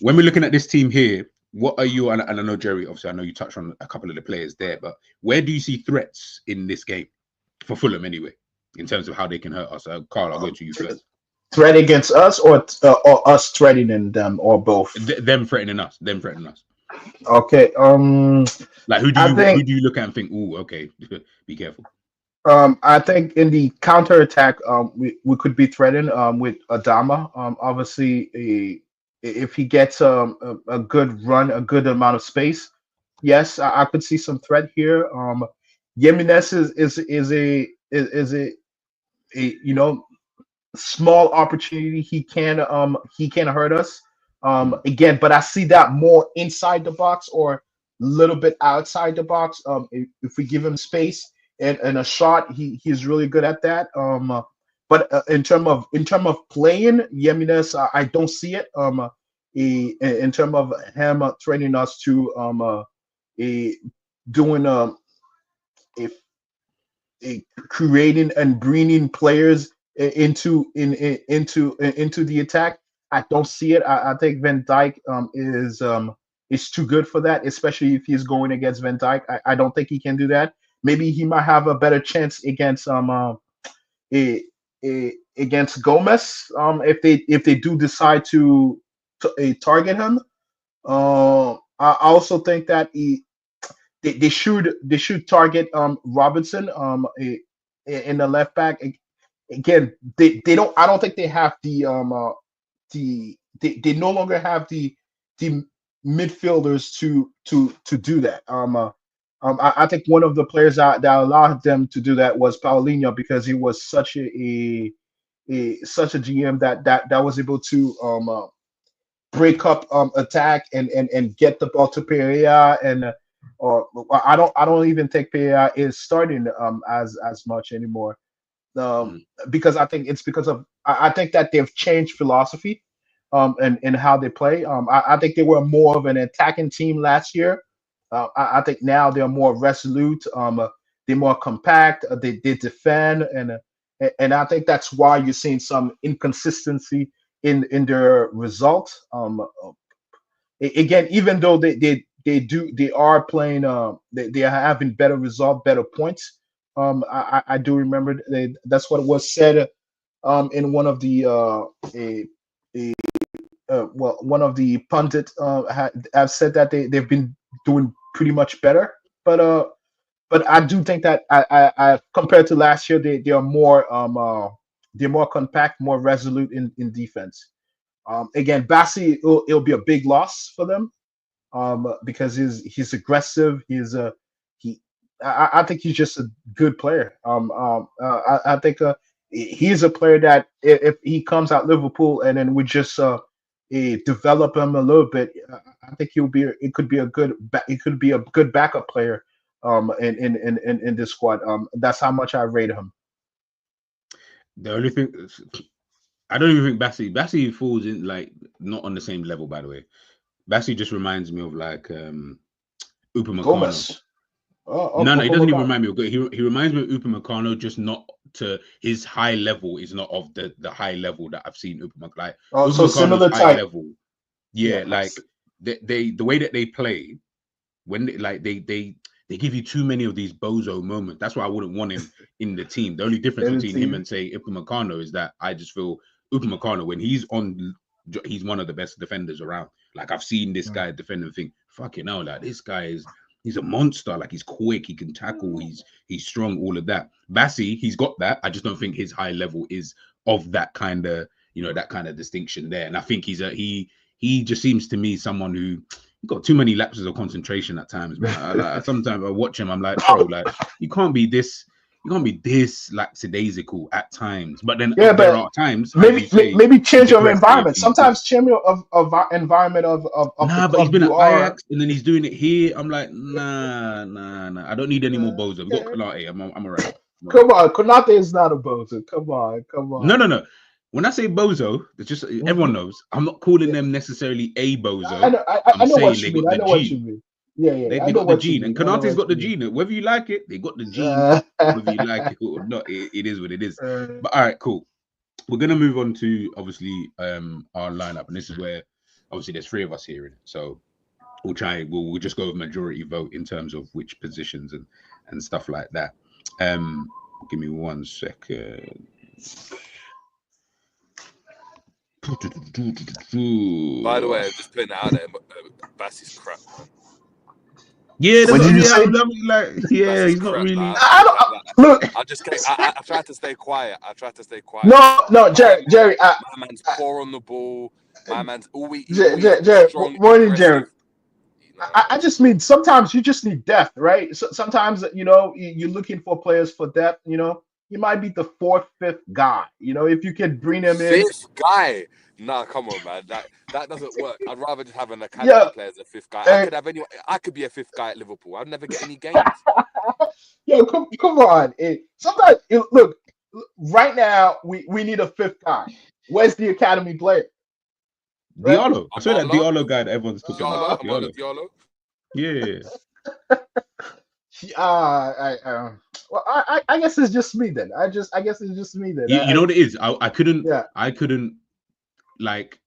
[SPEAKER 2] When we're looking at this team here, what are you, and I know, Jerry, obviously, I know you touched on a couple of the players there, but where do you see threats in this game for Fulham anyway, in terms of how they can hurt us? Carl, I'll go to you first.
[SPEAKER 3] Threat against us, or us threatening them, or both?
[SPEAKER 2] Them threatening us.
[SPEAKER 3] Okay.
[SPEAKER 2] Like who do you look at and think, oh, okay, be careful?
[SPEAKER 3] I think in the counter attack, we could be threatened with Adama. Obviously, if he gets a good run, a good amount of space, yes, I could see some threat here. Jimenez is a you know, small opportunity. He can hurt us. Again, but I see that more inside the box or a little bit outside the box. If we give him space and a shot, he's really good at that. But in terms of playing, Jimenez, I don't see it. In terms of him training us to doing creating and bringing players into the attack, I don't see it. I think Van Dijk is too good for that, especially if he's going against Van Dijk. I don't think he can do that. Maybe he might have a better chance against against Gomez if they do decide to target him. I also think that they should target Robinson in the left back. Again, they don't. I don't think they have they no longer have the midfielders to do that. I think one of the players that allowed them to do that was Paulinho, because he was such a GM that was able to break up attack and get the ball to Pereira. And I don't even think Pereira is starting as much anymore. Because I think it's because of I think that they've changed philosophy and how they play. I think they were more of an attacking team last year. I think now they're more resolute. They're more compact. They defend, and I think that's why you're seeing some inconsistency in their results. Again, even though they are playing, they are having better result, better points. I do remember that's what was said in one of the one of the pundits have said that they've been doing pretty much better, but I do think that I compared to last year, they are more compact, more resolute in defense. Again, Bassi, it'll be a big loss for them because he's aggressive. I think he's just a good player. I think he's a player that if he comes out Liverpool and then we just develop him a little bit, I think it could be a good backup player in this squad. That's how much I rate him.
[SPEAKER 2] The only thing, I don't even think Bassi falls in, like, not on the same level, by the way. Bassi just reminds me of like Upamecano. No, he doesn't even remind me of good. He reminds me of Upamecano, just not to his high level is not of the high level that I've seen Upamecano. Like,
[SPEAKER 3] so similar type
[SPEAKER 2] level. Yeah, like they the way that they play, when they give you too many of these bozo moments. That's why I wouldn't want him in the team. The only difference between him and say Upamecano is that I just feel Upamecano, when he's on, he's one of the best defenders around. Like, I've seen this guy defend and think, fucking hell, like, this guy he's a monster. Like, he's quick, he can tackle, he's strong, all of that. Bassi, he's got that. I just don't think his high level is of that kind of, that kind of distinction there. And I think he just seems to me someone who got too many lapses of concentration at times, man. Sometimes I watch him, I'm like, bro, like, you can't be this lackadaisical at times. But then there are times
[SPEAKER 3] maybe change your environment. Sometimes change your environment of
[SPEAKER 2] but he's been at Ajax and then he's doing it here. I'm like, nah. I don't need any more bozo. We've got Konate. I'm alright.
[SPEAKER 3] Come on, Konate is not a bozo. Come on.
[SPEAKER 2] No. When I say bozo, it's just everyone knows. I'm not calling them necessarily a bozo.
[SPEAKER 3] I know,
[SPEAKER 2] I'm
[SPEAKER 3] know what
[SPEAKER 2] saying
[SPEAKER 3] you
[SPEAKER 2] they
[SPEAKER 3] mean.
[SPEAKER 2] got
[SPEAKER 3] I
[SPEAKER 2] the
[SPEAKER 3] know what you
[SPEAKER 2] gene.
[SPEAKER 3] mean. Yeah,
[SPEAKER 2] They
[SPEAKER 3] I know
[SPEAKER 2] got the
[SPEAKER 3] what you
[SPEAKER 2] gene, and
[SPEAKER 3] mean. I know
[SPEAKER 2] Kanate's
[SPEAKER 3] what
[SPEAKER 2] got the
[SPEAKER 3] you mean.
[SPEAKER 2] gene. Whether you like it, they got the gene. Whether you like it or not, it is what it is. But all right, cool. We're gonna move on to obviously our lineup, and this is where obviously there's 3 of us here in it. So we'll just go with majority vote in terms of which positions and stuff like that. Give me 1 second.
[SPEAKER 4] By the way, I'm just putting it out there. Bassey's crap, man.
[SPEAKER 2] Yeah, that's
[SPEAKER 3] What
[SPEAKER 2] what
[SPEAKER 3] did you
[SPEAKER 2] I
[SPEAKER 3] say?
[SPEAKER 2] mean. Like, yeah,
[SPEAKER 4] Bassey's
[SPEAKER 2] he's not
[SPEAKER 4] crap,
[SPEAKER 2] really.
[SPEAKER 3] Look.
[SPEAKER 4] I just can't. I tried to stay quiet.
[SPEAKER 3] No, Jerry.
[SPEAKER 4] My man's poor on the ball. My man's always
[SPEAKER 3] Jerry.
[SPEAKER 4] strong,
[SPEAKER 3] Morning, Jerry.
[SPEAKER 4] aggressive.
[SPEAKER 3] I just mean sometimes you just need depth, right? So sometimes you're looking for players for depth. You might be the 4th, 5th guy. If you can bring them in.
[SPEAKER 4] 5th guy. Nah, come on, man. That doesn't work. I'd rather just have an academy
[SPEAKER 3] Yeah.
[SPEAKER 4] player as a 5th guy. I could be a 5th guy at Liverpool. I'd never get any games.
[SPEAKER 3] Yo, come on. Sometimes look. Right now, we need a 5th guy. Where's the academy player?
[SPEAKER 2] Right? Diallo. I saw that Diallo guy that everyone's talking about.
[SPEAKER 4] Diallo.
[SPEAKER 2] Yeah.
[SPEAKER 3] Well, I guess it's just me then. I guess it's just me then.
[SPEAKER 2] You know what it is? I couldn't.
[SPEAKER 3] Yeah.
[SPEAKER 2] I couldn't like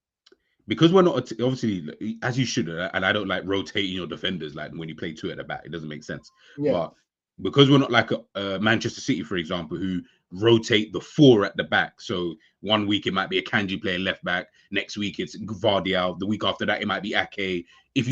[SPEAKER 2] because we're not obviously as you should, and I don't like rotating your defenders like when you play 2 at the back. It doesn't make sense.
[SPEAKER 3] Yeah.
[SPEAKER 2] But because we're not like a Manchester City, for example, who rotate the 4 at the back. So 1 week it might be a Kanji playing left back. Next week it's Gvardiol. The week after that it might be Ake. If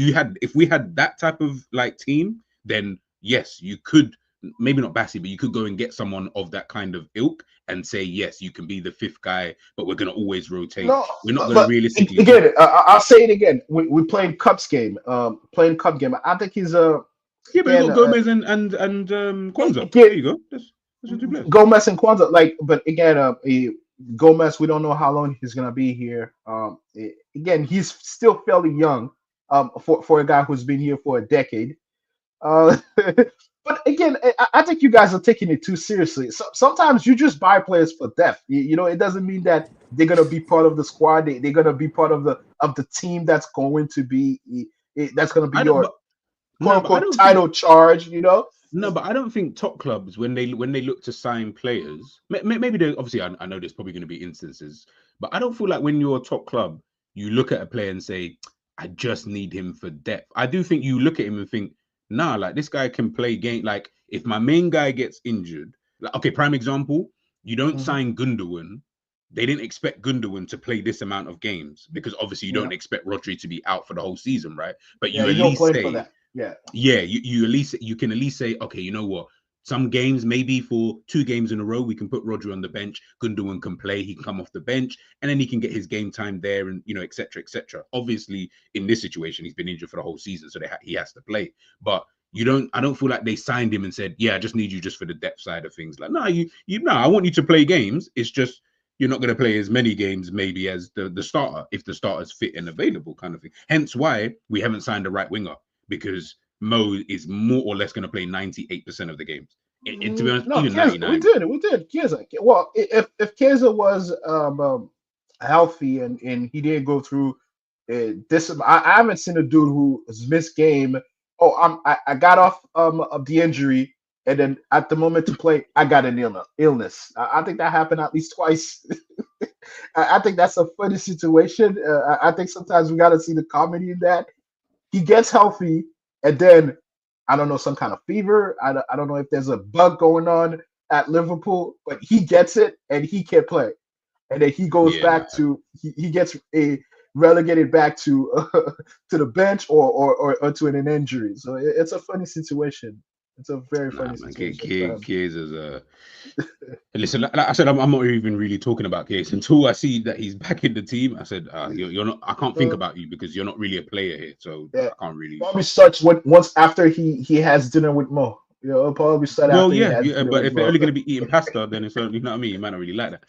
[SPEAKER 2] we had that type of like team, then yes, you could maybe not Bassey, but you could go and get someone of that kind of ilk and say yes, you can be the 5th guy, but we're gonna always rotate.
[SPEAKER 3] No,
[SPEAKER 2] we're not gonna realistically.
[SPEAKER 3] Again, I'll say it again. We playing Cups game. Playing Cup game. I think he's a.
[SPEAKER 2] Yeah, but you got Gomez and Kwanzaa. There you go. That's
[SPEAKER 3] Gomez and Kwanzaa. But again, Gomez, we don't know how long he's gonna be here. Again, he's still fairly young. For a guy who's been here for a decade. But again, I think you guys are taking it too seriously. So sometimes you just buy players for depth. It doesn't mean that they're gonna be part of the squad. They're gonna be part of the team that's going to be your quote unquote title charge.
[SPEAKER 2] No, but I don't think top clubs when they look to sign players, maybe they obviously I know there's probably going to be instances, but I don't feel like when you're a top club, you look at a player and say, I just need him for depth. I do think you look at him and think, nah, like this guy can play game. Like if my main guy gets injured, like, okay, prime example, you don't sign Gundogan. They didn't expect Gundogan to play this amount of games because obviously you don't expect Rodri to be out for the whole season, right? But you at least say, for that. You can at least say, okay, you know what? Some games, maybe for 2 games in a row, we can put Rodri on the bench. Gundogan can play. He can come off the bench, and then he can get his game time there, and et cetera, et cetera. Obviously, in this situation, he's been injured for the whole season, so he has to play. But I don't feel like they signed him and said, yeah, I just need you just for the depth side of things. Like, no, I want you to play games. It's just you're not going to play as many games maybe as the starter if the starter's fit and available, kind of thing. Hence why we haven't signed a right winger because Mo is more or less going to play 98% of the games. To be honest, even 99.
[SPEAKER 3] We did. Chiesa. Well, if Chiesa was healthy and he didn't go through this, I haven't seen a dude who has missed game. Oh, I got off of the injury, and then at the moment to play, I got an illness. I think that happened at least twice. I think that's a funny situation. I think sometimes we got to see the comedy in that. He gets healthy, and then I don't know, some kind of fever. I don't know if there's a bug going on at Liverpool, but he gets it and he can't play. And then he goes back to he gets relegated back to the bench or to an injury. So it's a funny situation. It's a very funny situation.
[SPEAKER 2] Chiesa's listen, like I said, I'm not even really talking about Chiesa until I see that he's back in the team. I said, you're not. I can't think about you because you're not really a player here, so I can't really.
[SPEAKER 3] Probably starts once after he has dinner with Mo. It'll probably start after.
[SPEAKER 2] Well, but if they're only going to be eating pasta, then it's only, you know what I mean. You might not really like that.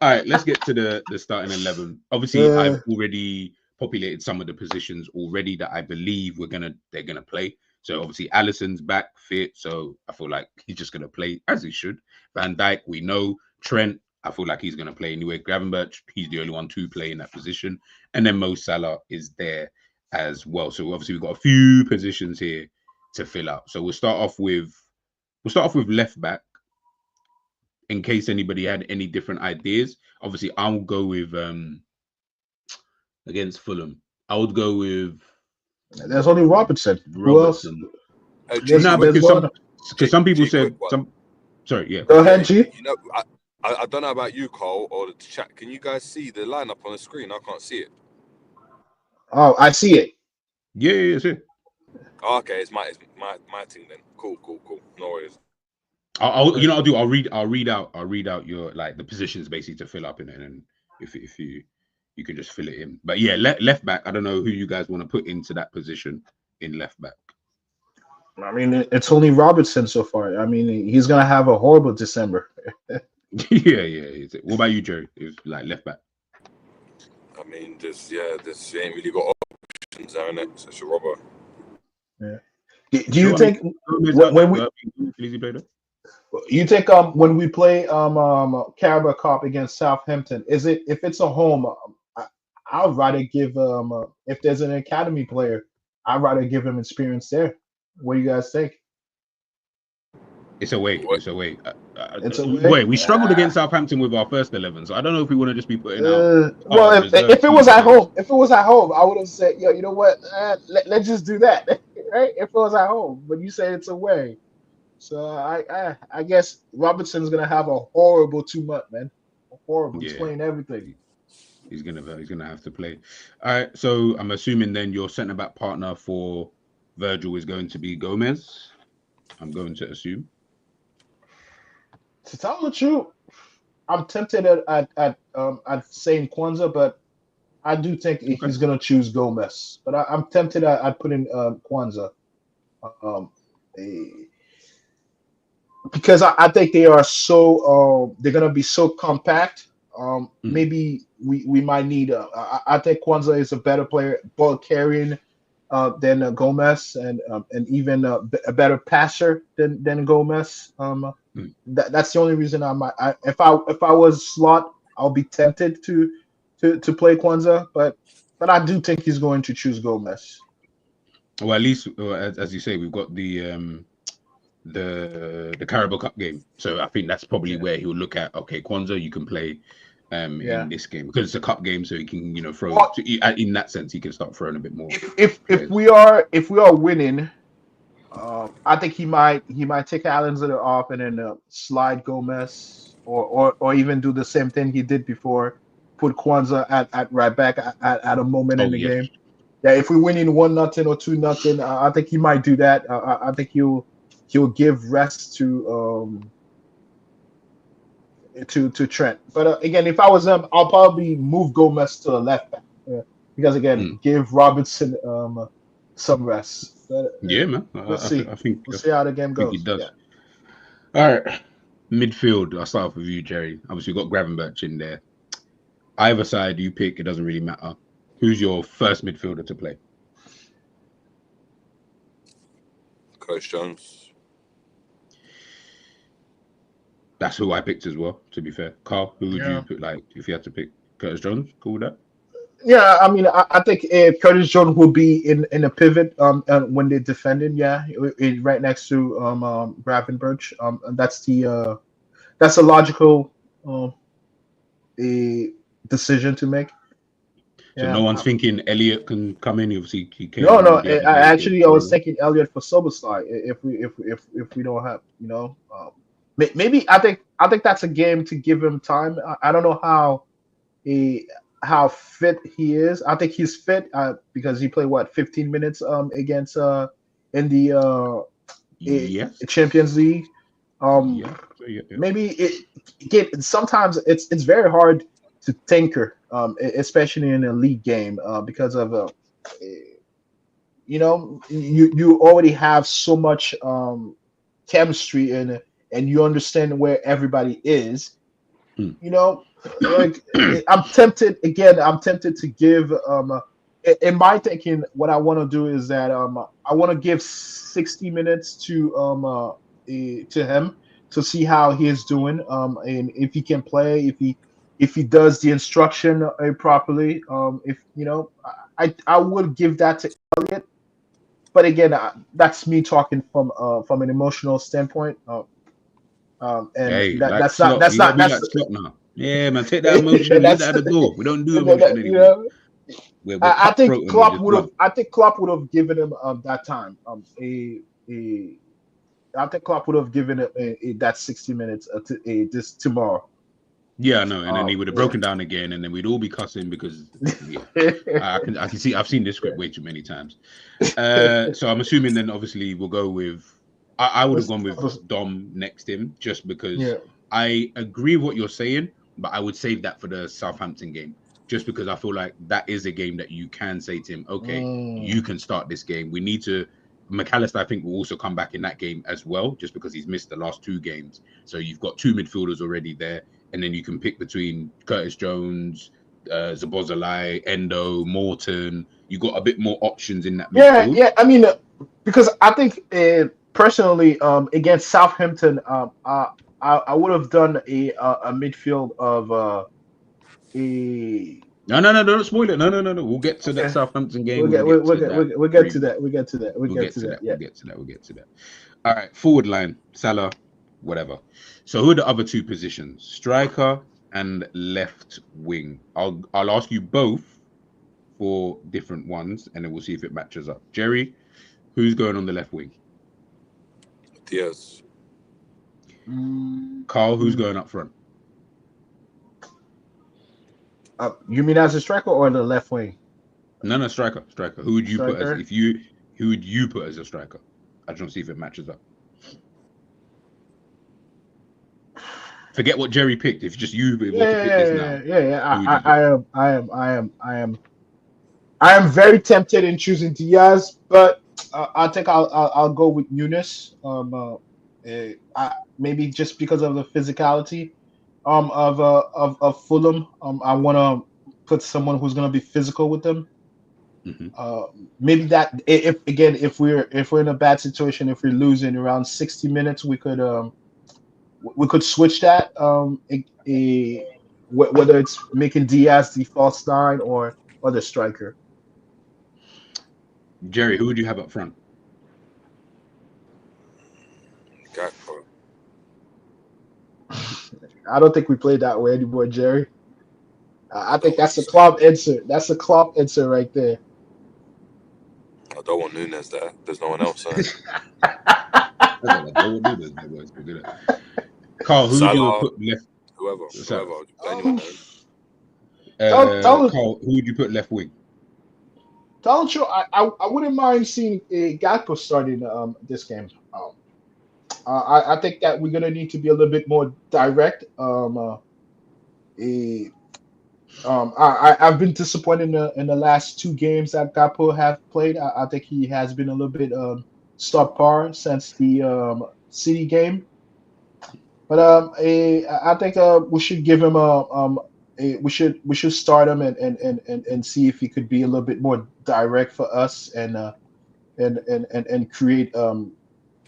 [SPEAKER 2] All right, let's get to the starting 11. Obviously, I've already populated some of the positions already that I believe they're gonna play. So obviously Alisson's back fit, so I feel like he's just gonna play as he should. Van Dijk, we know. Trent, I feel like he's going to play anyway. Gravenberch, he's the only one to play in that position. And then Mo Salah is there as well. So obviously we've got a few positions here to fill out. So we'll start off with left back in case anybody had any different ideas. Obviously, I'll go with against Fulham. I would go with
[SPEAKER 3] There's only Robertson. Who else?
[SPEAKER 2] No, because some people said some. Sorry, yeah.
[SPEAKER 3] Go ahead, G.
[SPEAKER 4] You know, I don't know about you, Cole, or the chat. Can you guys see the lineup on the screen? I can't see it.
[SPEAKER 3] Oh, I see it.
[SPEAKER 2] Yeah, it's it.
[SPEAKER 4] Oh, okay, it's my thing then. Cool. No worries.
[SPEAKER 2] I'll read out your like the positions basically to fill up in it, and if you can just fill it in. But yeah, left back. I don't know who you guys want to put into that position in left back.
[SPEAKER 3] I mean, it's only Robertson so far. I mean, he's gonna have a horrible December.
[SPEAKER 2] yeah. What about you, Jerry? It's like left back.
[SPEAKER 4] I mean, this ain't really got options there, innit? So it's a robber.
[SPEAKER 3] Yeah. Do you think when we play Carabao Cup against Southampton, if it's a home, I'd rather give if there's an academy player, I'd rather give him experience there. What do you guys think?
[SPEAKER 2] It's away.
[SPEAKER 4] What?
[SPEAKER 2] It's away.
[SPEAKER 3] It's away.
[SPEAKER 2] We struggled against Southampton with our first 11, so I don't know if we want to just be putting out.
[SPEAKER 3] Well, if it was at home, I would have said, yo, you know what? Let's just do that, right? If it was at home, but you say it's away, so I guess Robertson's gonna have a horrible 2 months, man. Horrible. He's playing everything.
[SPEAKER 2] He's gonna have to play. All right. So I'm assuming then your centre back partner for Virgil is going to be Gomez. I'm going to assume.
[SPEAKER 3] To tell the truth, I'm tempted at saying Kwanzaa, but I do think he's gonna choose Gomez. But I'm tempted at putting Kwanzaa, because I think they are so they're gonna be so compact. Maybe we might need. I think Kwanzaa is a better player, ball carrying. Than Gomez, and even a better passer than Gomez. That's the only reason if I was Slot, I'll be tempted to play Kwanzaa, but I do think he's going to choose Gomez.
[SPEAKER 2] Well, at least as you say, we've got the Carabao Cup game, so I think that's probably where he'll look at. Okay, Kwanzaa, you can play. In this game because it's a cup game, so he can throw. In that sense, he can start throwing a bit more.
[SPEAKER 3] If we are winning, I think he might take Alexander off and then slide Gomez, or even do the same thing he did before, put Kwanzaa at right back at a moment in the game. Yeah, if we're winning 1-0 or 2-0, I think he might do that. I think he'll give rest to Trent. But again, if I was him, I'll probably move Gomez to the left back because again, give Robertson some rest. But,
[SPEAKER 2] man.
[SPEAKER 3] We'll see.
[SPEAKER 2] I think
[SPEAKER 3] we'll see how the game goes.
[SPEAKER 2] He does. Yeah. All right, midfield. I'll start off with you, Jerry. Obviously, we've got Gravenberch in there. Either side you pick, it doesn't really matter. Who's your first midfielder to play?
[SPEAKER 4] Coach Jones.
[SPEAKER 2] That's who I picked as well, to be fair. Carl, who would you put, like, if you had to pick Curtis Jones? Cool with that?
[SPEAKER 3] Yeah, I mean, I think Curtis Jones will be in a pivot when they're defending, right next to Gravenberch. That's a logical decision to make.
[SPEAKER 2] So no one's thinking Elliot can come in. Obviously, he came.
[SPEAKER 3] No. I was thinking Elliot for Soboslai if we don't have, maybe I think that's a game to give him time. I don't know how fit he is. I think he's fit because he played 15 minutes against in the Champions League. Maybe sometimes it's very hard to tinker, especially in a league game because of you already have so much chemistry in it. And you understand where everybody is, like, I'm tempted to give in my thinking, what I want to do is that I want to give 60 minutes to him to see how he is doing, and if he can play, if he does the instruction properly. If you know, I would give that to Elliot, but again, that's me talking from an emotional standpoint. And
[SPEAKER 2] Hey,
[SPEAKER 3] that
[SPEAKER 2] like
[SPEAKER 3] that's not
[SPEAKER 2] Slot,
[SPEAKER 3] that's
[SPEAKER 2] you gotta
[SPEAKER 3] not
[SPEAKER 2] be
[SPEAKER 3] that's
[SPEAKER 2] like Slot now. Yeah, man, take that emotion, leave
[SPEAKER 3] that's
[SPEAKER 2] that at the door. We don't do emotion
[SPEAKER 3] you
[SPEAKER 2] anymore.
[SPEAKER 3] know.
[SPEAKER 2] We're
[SPEAKER 3] I think
[SPEAKER 2] cutthroat and we
[SPEAKER 3] Klopp
[SPEAKER 2] just
[SPEAKER 3] would have.
[SPEAKER 2] blunt.
[SPEAKER 3] I think Klopp would have given him that time. A I think Klopp would have given him that 60 minutes this tomorrow.
[SPEAKER 2] Yeah, I know. And then he would have
[SPEAKER 3] Yeah.
[SPEAKER 2] broken down again, and then we'd all be cussing because yeah, I can see I've seen this script way too many times. So I'm assuming then obviously we'll go with I would have gone with Dom next to him just because
[SPEAKER 3] Yeah.
[SPEAKER 2] I agree with what you're saying, but I would save that for the Southampton game. Just because I feel like that is a game that you can say to him, okay, you can start this game. We need to McAllister, I think, will also come back in that game as well, just because he's missed the last two games. So you've got two midfielders already there, and then you can pick between Curtis Jones, Zabozalai, Endo, Morton. You got a bit more options in that
[SPEAKER 3] Yeah,
[SPEAKER 2] midfield.
[SPEAKER 3] yeah. I mean, because I think personally, against Southampton, I would have done a midfield of a.
[SPEAKER 2] No, don't spoil it. No. We'll get to that
[SPEAKER 3] Okay,
[SPEAKER 2] Southampton game when we get to that
[SPEAKER 3] we'll get to
[SPEAKER 2] preview.
[SPEAKER 3] that. We get to that. We
[SPEAKER 2] We'll
[SPEAKER 3] get
[SPEAKER 2] get
[SPEAKER 3] to
[SPEAKER 2] to
[SPEAKER 3] that.
[SPEAKER 2] that.
[SPEAKER 3] Yeah.
[SPEAKER 2] We'll get to that. All right, forward line, Salah, whatever. So who are the other two positions? Striker and left wing. I'll ask you both for different ones, and then we'll see if it matches up. Jerry, who's going on the left wing?
[SPEAKER 4] Diaz.
[SPEAKER 2] Carl, who's going up front?
[SPEAKER 3] You mean as a striker or the left wing?
[SPEAKER 2] No, striker. Who would you put as
[SPEAKER 3] Striker.
[SPEAKER 2] who would you put as a striker? I just want to see if it matches up. Forget what Jerry picked. If just you were to pick this now,
[SPEAKER 3] Yeah. I am very tempted in choosing Diaz, but I think I'll go with Nunes. Maybe just because of the physicality of Fulham. I want to put someone who's going to be physical with them. Maybe that if we're in a bad situation, if we're losing around 60 minutes, we could switch that. Whether it's making Diaz the false nine or the striker.
[SPEAKER 2] Jerry, who would you have up front?
[SPEAKER 4] Gakpo.
[SPEAKER 3] I don't think we play that way anymore, Jerry. I think that's a Klopp answer. That's a Klopp answer right there.
[SPEAKER 4] I don't want Nunes there. There's no one else.
[SPEAKER 2] Carl, who would you put left?
[SPEAKER 4] Whoever. Anyone
[SPEAKER 2] Carl, who would you put left wing?
[SPEAKER 3] Don't you? I wouldn't mind seeing Gakpo starting this game. I think that we're gonna need to be a little bit more direct. I've been disappointed in the last two games that Gakpo have played. I think he has been a little bit subpar since the City game. But I think we should give him we should start him and see if he could be a little bit more direct for us and create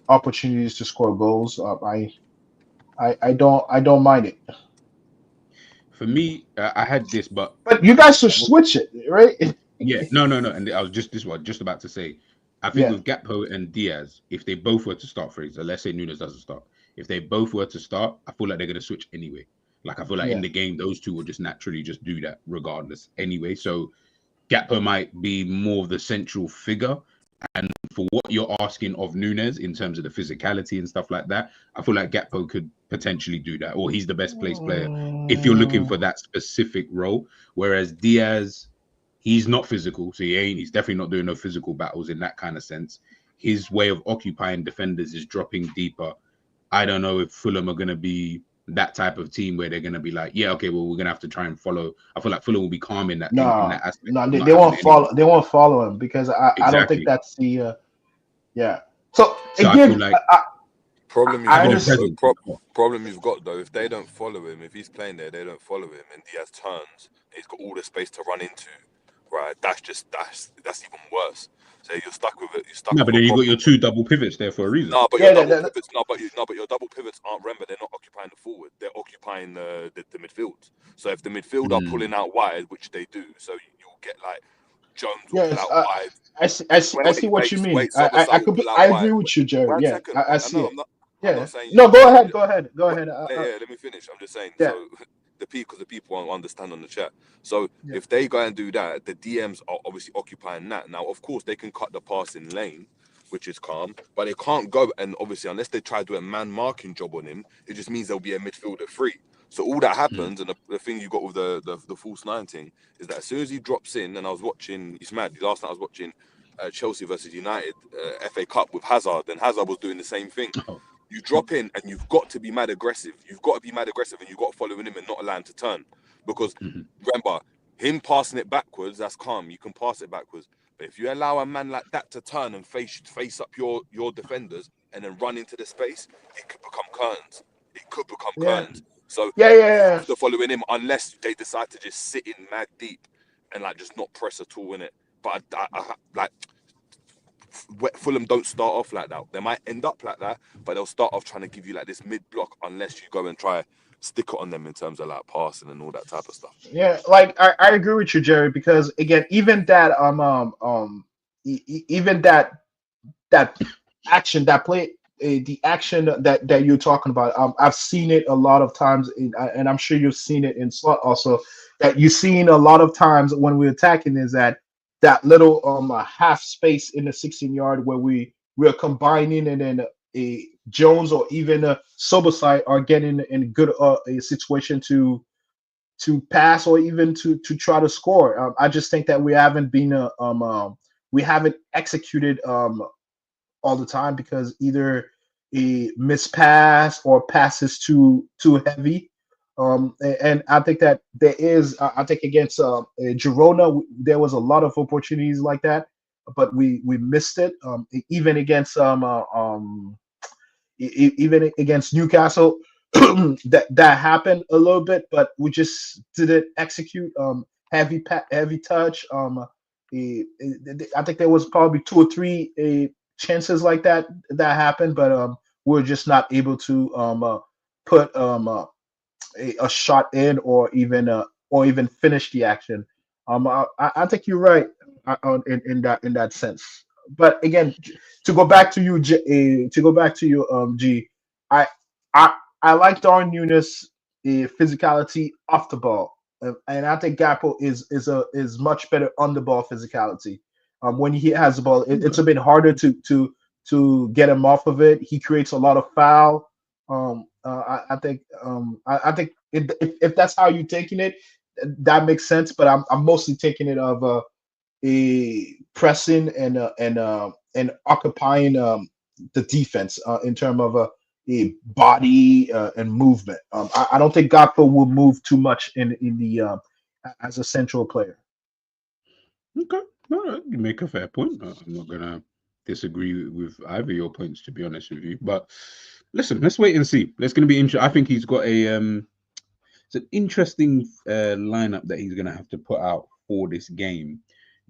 [SPEAKER 3] opportunities to score goals. I don't mind it.
[SPEAKER 2] For me, I had this, but
[SPEAKER 3] you guys should switch it, right?
[SPEAKER 2] Yeah, no. And I was just about to say, I think with Gakpo and Diaz, if they both were to start, for example, let's say Nunes doesn't start. If they both were to start, I feel like they're going to switch anyway. Like I feel like in the game, those two will just naturally just do that regardless anyway. So Gakpo might be more of the central figure. And for what you're asking of Nunes in terms of the physicality and stuff like that, I feel like Gakpo could potentially do that, or he's the best placed player if you're looking for that specific role. Whereas Diaz, he's not physical, so he's definitely not doing no physical battles in that kind of sense. His way of occupying defenders is dropping deeper. I don't know if Fulham are going to be that type of team where they're going to be like, yeah, okay, well, we're going to have to try and follow. I feel like Fulham will be calm in that aspect.
[SPEAKER 3] No, they won't follow. They won't follow him because I don't think that's the So again,
[SPEAKER 4] I feel like problem you've got though, if they don't follow him, if he's playing there, they don't follow him, and Diaz turns, he's got all the space to run into. right? That's even worse. So you're stuck with it. You're stuck
[SPEAKER 2] No,
[SPEAKER 4] with
[SPEAKER 2] but
[SPEAKER 4] a
[SPEAKER 2] then you got
[SPEAKER 4] problem.
[SPEAKER 2] your two double pivots there for a reason.
[SPEAKER 4] No, but your
[SPEAKER 3] Yeah,
[SPEAKER 4] double pivots. But your double pivots aren't. Remember, they're not occupying the forward. They're occupying the midfield. So if the midfield are pulling out wide, which they do, so you'll get like Jones will pull
[SPEAKER 3] yes.
[SPEAKER 4] out wide.
[SPEAKER 3] I see what you mean.
[SPEAKER 4] Somerset will pull
[SPEAKER 3] I
[SPEAKER 4] out
[SPEAKER 3] agree
[SPEAKER 4] wide.
[SPEAKER 3] with you, Jerry.
[SPEAKER 4] One
[SPEAKER 3] Yeah,
[SPEAKER 4] second.
[SPEAKER 3] I see
[SPEAKER 4] No,
[SPEAKER 3] it.
[SPEAKER 4] I'm
[SPEAKER 3] Yeah.
[SPEAKER 4] not saying you
[SPEAKER 3] No,
[SPEAKER 4] can't.
[SPEAKER 3] go ahead.
[SPEAKER 4] Yeah, let me finish. I'm just saying.
[SPEAKER 3] Yeah,
[SPEAKER 4] So because the people won't understand on the chat. So
[SPEAKER 3] yeah,
[SPEAKER 4] if they go and do that, the DMs are obviously occupying that. Now, of course, they can cut the passing lane, which is calm, but they can't go. And obviously, unless they try to do a man marking job on him, it just means there'll be a midfielder free. So all that happens, and the thing you got with the false nine thing is that as soon as he drops in, and I was watching, it's mad. Last night I was watching Chelsea versus United FA Cup with Hazard, and Hazard was doing the same thing.
[SPEAKER 2] Oh,
[SPEAKER 4] You drop in and you've got to be mad aggressive. You've got to be mad aggressive and you've got to follow him and not allow him to turn. Because remember, him passing it backwards, that's calm. You can pass it backwards. But if you allow a man like that to turn and face up your defenders and then run into the space, it could become curtains. It could become
[SPEAKER 3] yeah,
[SPEAKER 4] curtains. So you
[SPEAKER 3] yeah.
[SPEAKER 4] have to follow in him unless they decide to just sit in mad deep and like just not press at all in it. But I like Fulham don't start off like that. They might end up like that, but they'll start off trying to give you like this mid block unless you go and try stick it on them in terms of like passing and all that type of stuff.
[SPEAKER 3] Yeah, like I agree with you, Jerry, because again, even that even that action, that play, the action that you're talking about, I've seen it a lot of times, and I'm sure you've seen it in slot also. That you've seen a lot of times when we're attacking is that little half space in the 16-yard where we're combining, and then a Jones or even a Sobosai are getting in good a situation to pass or even to try to score. I just think that we haven't been we haven't executed all the time because either a mispass or passes too heavy. And I think that there is. I think against Girona, there was a lot of opportunities like that, but we missed it. Even against even against Newcastle, that happened a little bit, but we just didn't execute. Heavy touch. I think there was probably two or three chances like that happened, but we're just not able to put a shot in or even finish the action. I think you're right in that sense. But again, to go back to you, to go back to you, G, I I I like Darwin Nunes' physicality off the ball, and I think Gakpo is much better on the ball physicality. When he has the ball, it's a bit harder to get him off of it. He creates a lot of foul. I think if that's how you're taking it, that makes sense. But I'm mostly taking it of a pressing and occupying the defense in terms of a body and movement. I don't think Gakpo will move too much in the as a central player.
[SPEAKER 2] okay. All right. You make a fair point. I'm not gonna disagree with either of your points, to be honest with you. But listen, let's wait and see. It's going to be interesting. I think he's got it's an interesting lineup that he's going to have to put out for this game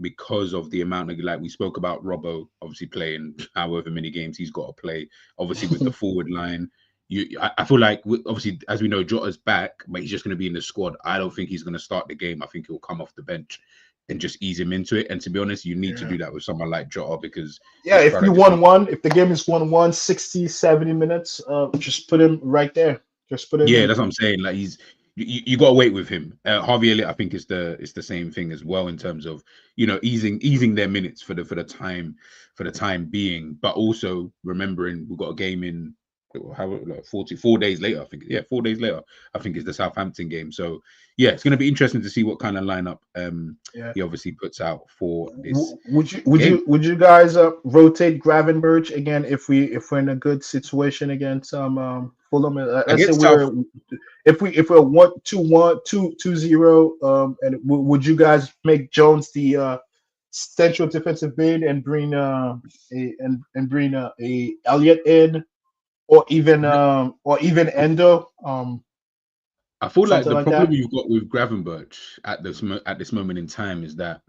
[SPEAKER 2] because of the amount of, like we spoke about, Robbo obviously playing however many games he's got to play. Obviously with the forward line, I feel like obviously, as we know, Jota's back, but he's just going to be in the squad. I don't think he's going to start the game. I think he'll come off the bench and just ease him into it. And to be honest, you need to do that with someone like Jota because
[SPEAKER 3] If you won one, if the game is 1-1, 60, 70 minutes, just put him right there. Just put him in.
[SPEAKER 2] That's what I'm saying. Like you got to wait with him. Harvey Elliott, I think, is the same thing as well in terms of easing their minutes for the time being, but also remembering we've got a game in 4 days later. I think 4 days later. I think is the Southampton game. So it's going to be interesting to see what kind of lineup he obviously puts out for this.
[SPEAKER 3] Would you guys rotate Gravenberch again if we're in a good situation against Fulham? Let's say if we're 1-2-1, 2-0, and would you guys make Jones the central defensive mid and bring a Elliott in, or even Endo?
[SPEAKER 2] I feel like the
[SPEAKER 3] like
[SPEAKER 2] problem
[SPEAKER 3] that.
[SPEAKER 2] you've got with Gravenberch at this moment in time is that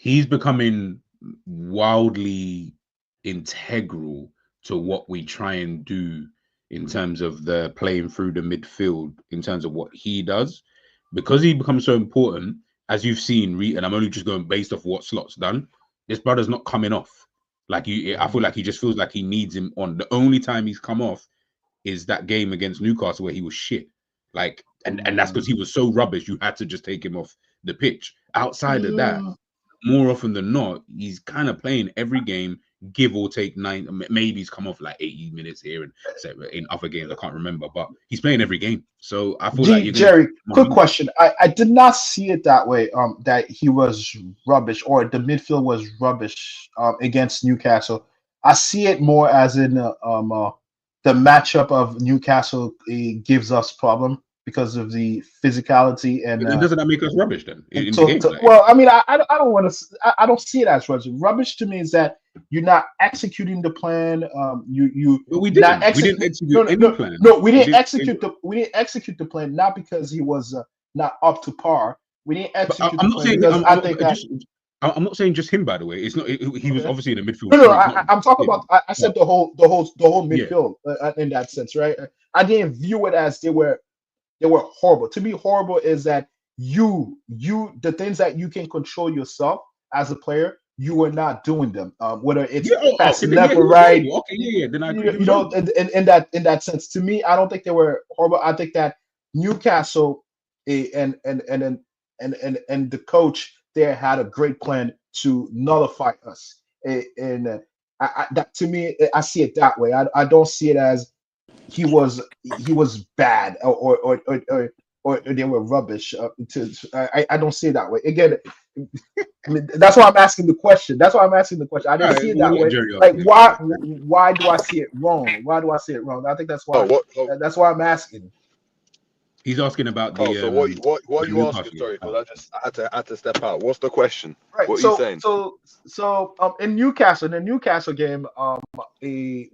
[SPEAKER 2] he's becoming wildly integral to what we try and do in terms of the playing through the midfield, in terms of what he does, because he becomes so important, as you've seen, and I'm only just going based off what Slot's done. This brother's not coming off. Like I feel like he just feels like he needs him on. The only time he's come off is that game against Newcastle where he was shit. Like, and that's because he was so rubbish, you had to just take him off the pitch. Outside of that, more often than not, he's kind of playing every game, give or take 9. Maybe he's come off like 80 minutes here and in other games, I can't remember, but he's playing every game. So I feel like
[SPEAKER 3] Jerry, quick question. I did not see it that way. That he was rubbish or the midfield was rubbish against Newcastle. I see it more as in the matchup of Newcastle gives us problem because of the physicality and
[SPEAKER 2] doesn't that make us rubbish then?
[SPEAKER 3] Well, I mean, I don't want to. I don't see it as rubbish. Rubbish to me is that you're not executing the plan.
[SPEAKER 2] But we didn't. We didn't execute any plan.
[SPEAKER 3] No, we didn't execute the plan not because he was not up to par. We didn't execute the plan because I think
[SPEAKER 2] I'm not saying just him, by the way. It's not. He was obviously in the midfield.
[SPEAKER 3] No, I'm talking about. I said the whole midfield in that sense, right? I didn't view it as they were horrible. To me, horrible is that the things that you can control yourself as a player, you are not doing them. Whether it's passing left or right.
[SPEAKER 2] Then I agree.
[SPEAKER 3] In that sense, to me, I don't think they were horrible. I think that Newcastle and the coach there had a great plan to nullify us. And that to me, I see it that way. I don't see it as he was bad or they were rubbish. I don't see it that way. Again, that's why I'm asking the question. I didn't see it that way. Like why do I see it wrong? Why do I see it wrong? I think that's why. That's why I'm asking.
[SPEAKER 2] He's asking about the.
[SPEAKER 4] So what are you asking? Sorry, because I had to step out. What's the question?
[SPEAKER 3] Right.
[SPEAKER 4] What are you saying?
[SPEAKER 3] So in the Newcastle game, the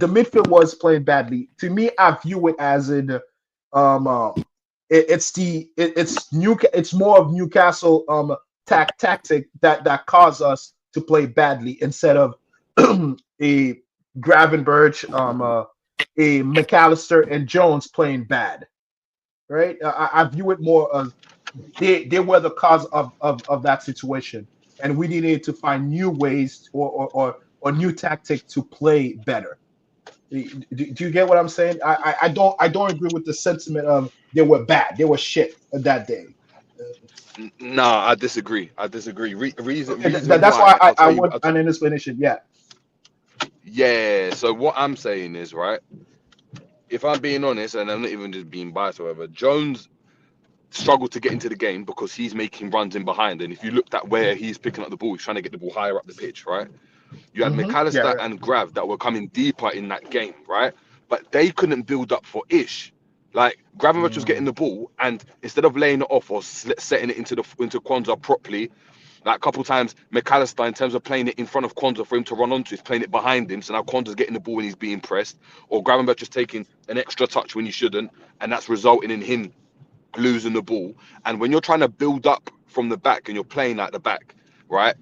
[SPEAKER 3] midfield was playing badly. To me, I view it as in it's more of Newcastle tactic that caused us to play badly instead of a Gravenberch, a McAllister and Jones playing bad. Right? I view it more as they were the cause of that situation, and we needed to find new ways or new tactic to play better. Do you get what I'm saying? I don't agree with the sentiment of they were bad, they were shit that day.
[SPEAKER 4] No, I disagree. Reason
[SPEAKER 3] that's why I want an explanation.
[SPEAKER 4] Yeah. So what I'm saying is, right, if I'm being honest, and I'm not even just being biased or whatever, Jones struggled to get into the game because he's making runs in behind. And if you looked at where he's picking up the ball, he's trying to get the ball higher up the pitch, right? You had McAllister and Grav that were coming deeper in that game, right? But they couldn't build up for Ish. Like Gravenberch was getting the ball, and instead of laying it off or setting it into Kwanzaa properly, like a couple times, McAllister, in terms of playing it in front of Kwanzaa for him to run onto, is playing it behind him. So now Kwanzaa's getting the ball when he's being pressed, or Gravenberch is taking an extra touch when he shouldn't, and that's resulting in him losing the ball. And when you're trying to build up from the back and you're playing at the back, right?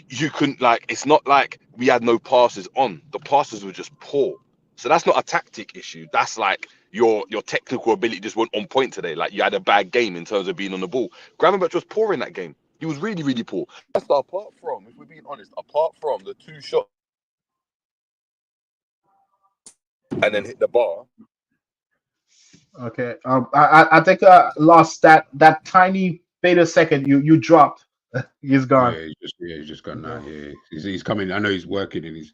[SPEAKER 4] You couldn't, like, it's not like we had no passes on. The passes were just poor. So that's not a tactic issue. That's like your technical ability just went on point today. Like you had a bad game in terms of being on the ball. Gravenberch was poor in that game. He was really, really poor. That's apart from, if we're being honest, apart from the 2 shots and then hit the bar.
[SPEAKER 3] Okay. I think I lost that tiny beta second you dropped. He's gone.
[SPEAKER 2] Yeah, he's just gone now. Yeah, he's coming. I know he's working and he's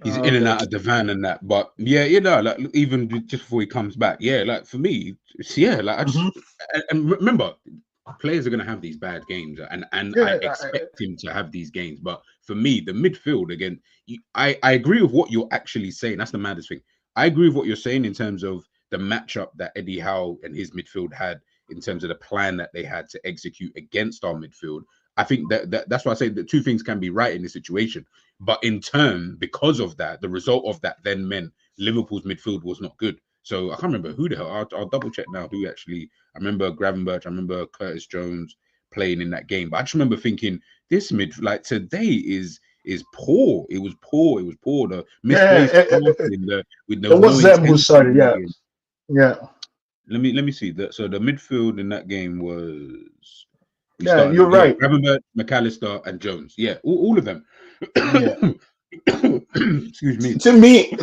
[SPEAKER 2] in and out of the van and that. But yeah, like even just before he comes back, like for me, like I just and remember, players are going to have these bad games, and I expect him to have these games. But for me, the midfield again, I agree with what you're actually saying. That's the maddest thing. I agree with what you're saying in terms of the matchup that Eddie Howe and his midfield had, in terms of the plan that they had to execute against our midfield. I think that's why I say that 2 things can be right in this situation. But in turn, because of that, the result of that then meant Liverpool's midfield was not good. So I can't remember who the hell. I'll double check now who actually. I remember Gravenberch. I remember Curtis Jones playing in that game. But I just remember thinking this like today is poor. It was poor. The misplaced passing, there
[SPEAKER 3] it
[SPEAKER 2] was no
[SPEAKER 3] was them who started. Yeah,
[SPEAKER 2] intensity.
[SPEAKER 3] yeah,
[SPEAKER 2] Let me see that. So the midfield in that game was we
[SPEAKER 3] yeah.
[SPEAKER 2] started.
[SPEAKER 3] You're
[SPEAKER 2] Yeah,
[SPEAKER 3] right.
[SPEAKER 2] Gravenberch, McAllister, and Jones. Yeah, all of them.
[SPEAKER 3] Yeah.
[SPEAKER 2] Excuse me.
[SPEAKER 3] To me,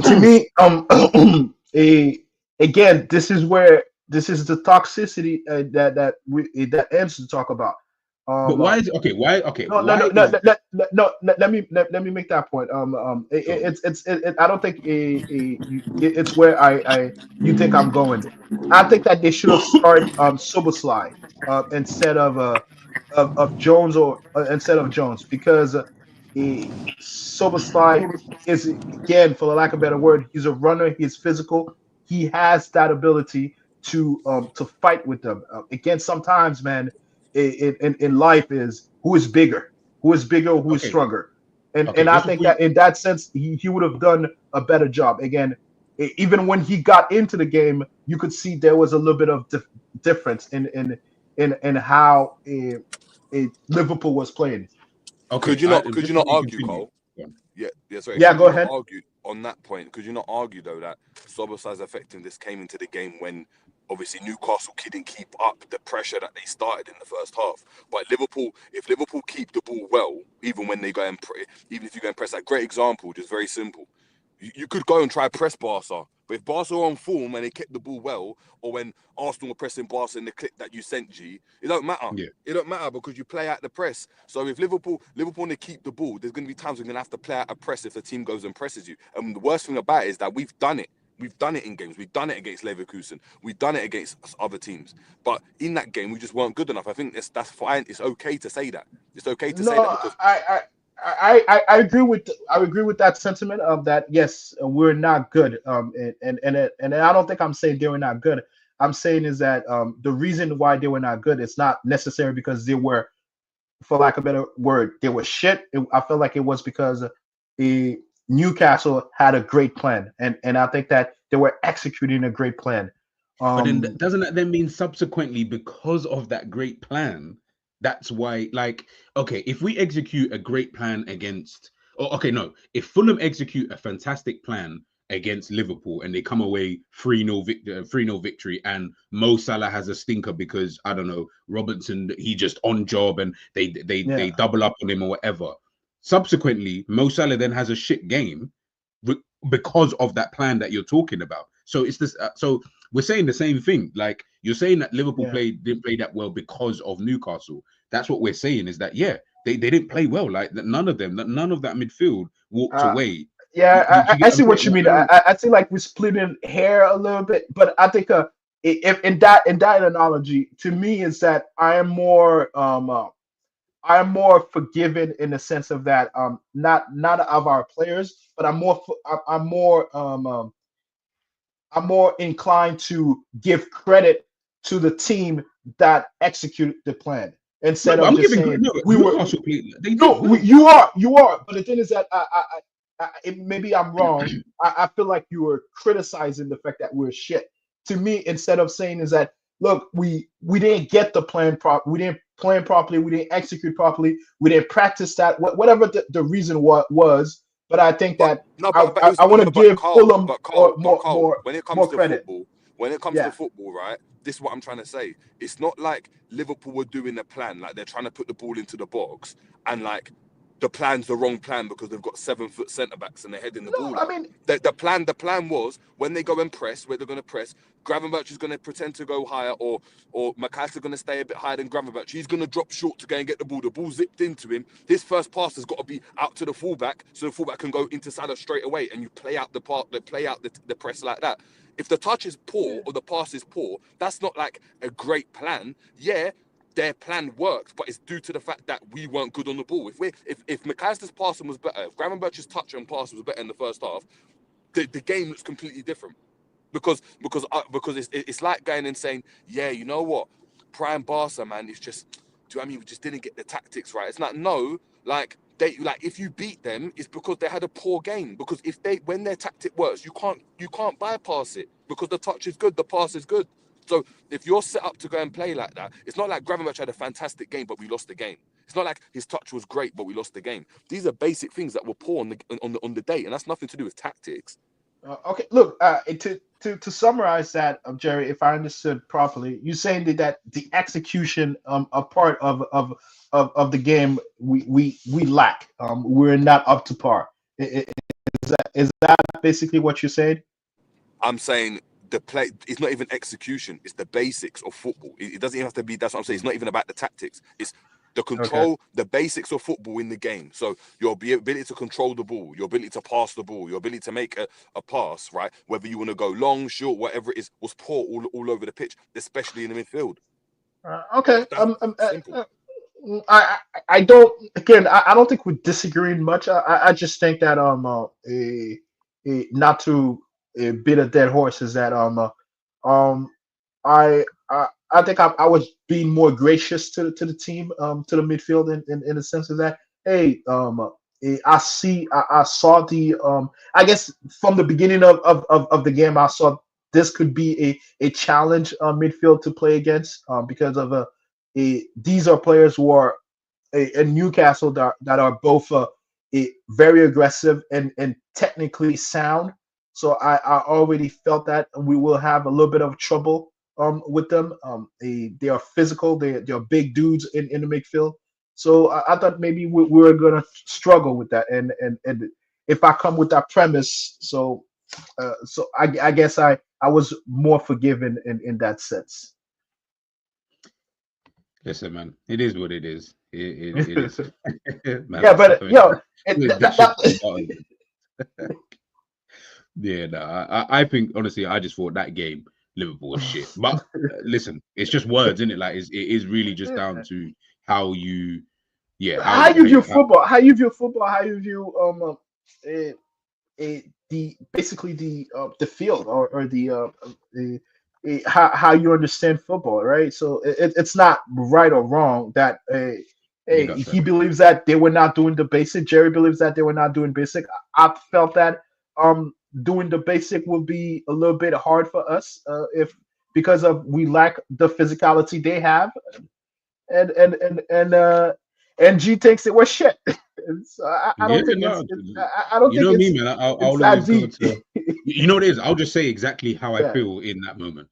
[SPEAKER 3] again, this is the toxicity that ends to talk about.
[SPEAKER 2] But
[SPEAKER 3] Um,
[SPEAKER 2] why
[SPEAKER 3] uh,
[SPEAKER 2] is okay? Why okay?
[SPEAKER 3] no, no,
[SPEAKER 2] Why
[SPEAKER 3] no, no,
[SPEAKER 2] is
[SPEAKER 3] let me make that point.
[SPEAKER 2] so?
[SPEAKER 3] I don't think it's where you think I'm going. I think that they should have started Soboslai instead of Jones or instead of Jones because Soboslai is, again, for the lack of a better word, he's a runner. He's physical. He has that ability to fight with them. Again, sometimes, man, in life is who is bigger, who is
[SPEAKER 2] Okay,
[SPEAKER 3] stronger,
[SPEAKER 2] okay.
[SPEAKER 3] and I
[SPEAKER 2] Just
[SPEAKER 3] think
[SPEAKER 2] before you,
[SPEAKER 3] that in that sense he would have done a better job. Again, even when he got into the game, you could see there was a little bit of difference in how Liverpool was playing.
[SPEAKER 2] okay,
[SPEAKER 4] Could you not? Could
[SPEAKER 2] just
[SPEAKER 4] you not
[SPEAKER 2] before you
[SPEAKER 4] argue,
[SPEAKER 2] continue.
[SPEAKER 4] Cole? Yeah. Sorry.
[SPEAKER 3] Yeah,
[SPEAKER 4] Could
[SPEAKER 3] go
[SPEAKER 4] you not
[SPEAKER 3] ahead.
[SPEAKER 4] argue on that point? Could you not argue though that Soboslai's effectiveness came into the game when obviously Newcastle couldn't keep up the pressure that they started in the first half? But Liverpool, if Liverpool keep the ball well, even when they go and even if you go and press, that great example, just very simple. You could go and try press Barca, but if Barca are on form and they kept the ball well, or when Arsenal were pressing Barca in the clip that you sent, G, it don't matter.
[SPEAKER 2] Yeah.
[SPEAKER 4] It don't matter because you play out the press. So if Liverpool want to keep the ball, there's going to be times we're going to have to play out a press if the team goes and presses you. And the worst thing about it is that we've done it. We've done it in games. We've done it against Leverkusen. We've done it against other teams. But in that game, we just weren't good enough. I think that's fine. It's okay to say that. It's okay to say that
[SPEAKER 3] No,
[SPEAKER 4] because
[SPEAKER 3] I agree with that sentiment of that. Yes, we're not good. And I don't think I'm saying they were not good. I'm saying is that the reason why they were not good is not necessarily because they were, for lack of a better word, they were shit. I feel like it was because the Newcastle had a great plan, and I think that they were executing a great plan.
[SPEAKER 2] But then
[SPEAKER 3] Um,
[SPEAKER 2] doesn't that then mean subsequently because of that great plan, that's why like okay, if we execute a great plan against or okay, no, if Fulham execute a fantastic plan against Liverpool and they come away 3-0 victory and Mo Salah has a stinker because I don't know, Robertson he just on job and they
[SPEAKER 3] yeah.
[SPEAKER 2] double up on him or whatever. Subsequently, Mo Salah then has a shit game because of that plan that you're talking about. So it's this. So we're saying the same thing. Like you're saying that Liverpool
[SPEAKER 3] Yeah.
[SPEAKER 2] didn't play that well because of Newcastle. That's what we're saying is that yeah, they didn't play well. Like that, none of that midfield walked
[SPEAKER 3] Uh,
[SPEAKER 2] away.
[SPEAKER 3] yeah,
[SPEAKER 2] Do you
[SPEAKER 3] I
[SPEAKER 2] get what
[SPEAKER 3] see
[SPEAKER 2] I'm
[SPEAKER 3] what
[SPEAKER 2] saying?
[SPEAKER 3] you
[SPEAKER 2] Like,
[SPEAKER 3] mean.
[SPEAKER 2] I don't.
[SPEAKER 3] I see like we're splitting hair a little bit, but I think if in that analogy, to me is that I am more forgiving in the sense of that not of our players, but I'm more inclined to give credit to the team that executed the plan
[SPEAKER 2] No,
[SPEAKER 3] instead
[SPEAKER 2] but
[SPEAKER 3] of
[SPEAKER 2] I'm
[SPEAKER 3] just
[SPEAKER 2] giving
[SPEAKER 3] saying
[SPEAKER 2] no.
[SPEAKER 3] we were.
[SPEAKER 2] Newcastle played. They did
[SPEAKER 3] No,
[SPEAKER 2] well.
[SPEAKER 3] you are. But the thing is that maybe I'm wrong. I feel like you were criticizing the fact that we're shit. To me, instead of saying is that look, we didn't get the plan we didn't plan properly, we didn't execute properly, we didn't practice that. Whatever the reason was, but I think
[SPEAKER 4] But
[SPEAKER 3] that
[SPEAKER 4] no,
[SPEAKER 3] I
[SPEAKER 4] but it was
[SPEAKER 3] I want to
[SPEAKER 4] no, but
[SPEAKER 3] give
[SPEAKER 4] Carl,
[SPEAKER 3] Fulham
[SPEAKER 4] but Carl, but Carl,
[SPEAKER 3] more
[SPEAKER 4] when it comes
[SPEAKER 3] more
[SPEAKER 4] to
[SPEAKER 3] credit.
[SPEAKER 4] football,
[SPEAKER 3] Yeah.
[SPEAKER 4] right? This is what I'm trying to say. It's not like Liverpool were doing a plan, like they're trying to put the ball into the box, and like the plan's the wrong plan because they've got 7 foot centre backs and they're heading the
[SPEAKER 3] No,
[SPEAKER 4] ball
[SPEAKER 3] I
[SPEAKER 4] out.
[SPEAKER 3] mean,
[SPEAKER 4] The plan was when they go and press, where they're going to press. Gravenberch is going to pretend to go higher, or McAllister's going to stay a bit higher than Gravenberch. He's going to drop short to go and get the ball. The ball zipped into him. His first pass has got to be out to the fullback, so the fullback can go into Salah straight away, and you play out the press like that. If the touch is poor or the pass is poor, that's not like a great plan. Yeah, their plan worked, but it's due to the fact that we weren't good on the ball. If McAllister's passing was better, if Gravenberch's touch and pass was better in the first half, the game looks completely different. Because it's like going and saying, yeah, you know what, prime Barca, man, it's just, do you know what I mean? We just didn't get the tactics right. It's like no, like if you beat them, it's because they had a poor game. Because when their tactic works, you can't bypass it because the touch is good, the pass is good. So if you're set up to go and play like that, it's not like Gravenberch had a fantastic game, but we lost the game. It's not like his touch was great, but we lost the game. These are basic things that were poor on the day, and that's nothing to do with tactics.
[SPEAKER 3] Okay, look, to summarize that, Jerry, if I understood properly, you're saying that the execution a part of the game we lack. We're not up to par. Is that basically what you're saying?
[SPEAKER 4] I'm saying the play, it's not even execution, it's the basics of football. It doesn't even have to be, that's what I'm saying. It's not even about the tactics. It's the control, the basics of football in the game. So your ability to control the ball, your ability to pass the ball, your ability to make a pass, right? Whether you want to go long, short, whatever it is, was poor all over the pitch, especially in the midfield.
[SPEAKER 3] Okay.
[SPEAKER 4] Simple.
[SPEAKER 3] I don't. Again, I don't think we're disagreeing much. I just think that not to beat a dead horse is that um I think I was being more gracious to the team, to the midfield in the sense of that, hey, I saw the I guess from the beginning of the game I saw this could be a challenge midfield to play against, because of these are players who are in Newcastle that are both very aggressive and technically sound. So I already felt that we will have a little bit of trouble with them. They are physical. They are big dudes in the midfield. So I thought maybe we were gonna struggle with that. And if I come with that premise, so I guess I was more forgiving in that sense.
[SPEAKER 2] Listen, man, it is what it is. It is. Man,
[SPEAKER 3] Yeah, but
[SPEAKER 2] yeah, no, I think honestly, I just thought that game Liverpool was shit. But listen, it's just words, isn't it? Like it is really just down to how you,
[SPEAKER 3] how you view football. How you view football. How you view the basically the field or the how you understand football, right? So it's not right or wrong that he believes that they were not doing the basic. Jerry believes that they were not doing basic. I felt that doing the basic will be a little bit hard for us if because of we lack the physicality they have, and G thinks it was shit. So I don't think I don't think
[SPEAKER 2] me, man. I'll always go to. You know what it is? I'll just say exactly how I feel in that moment.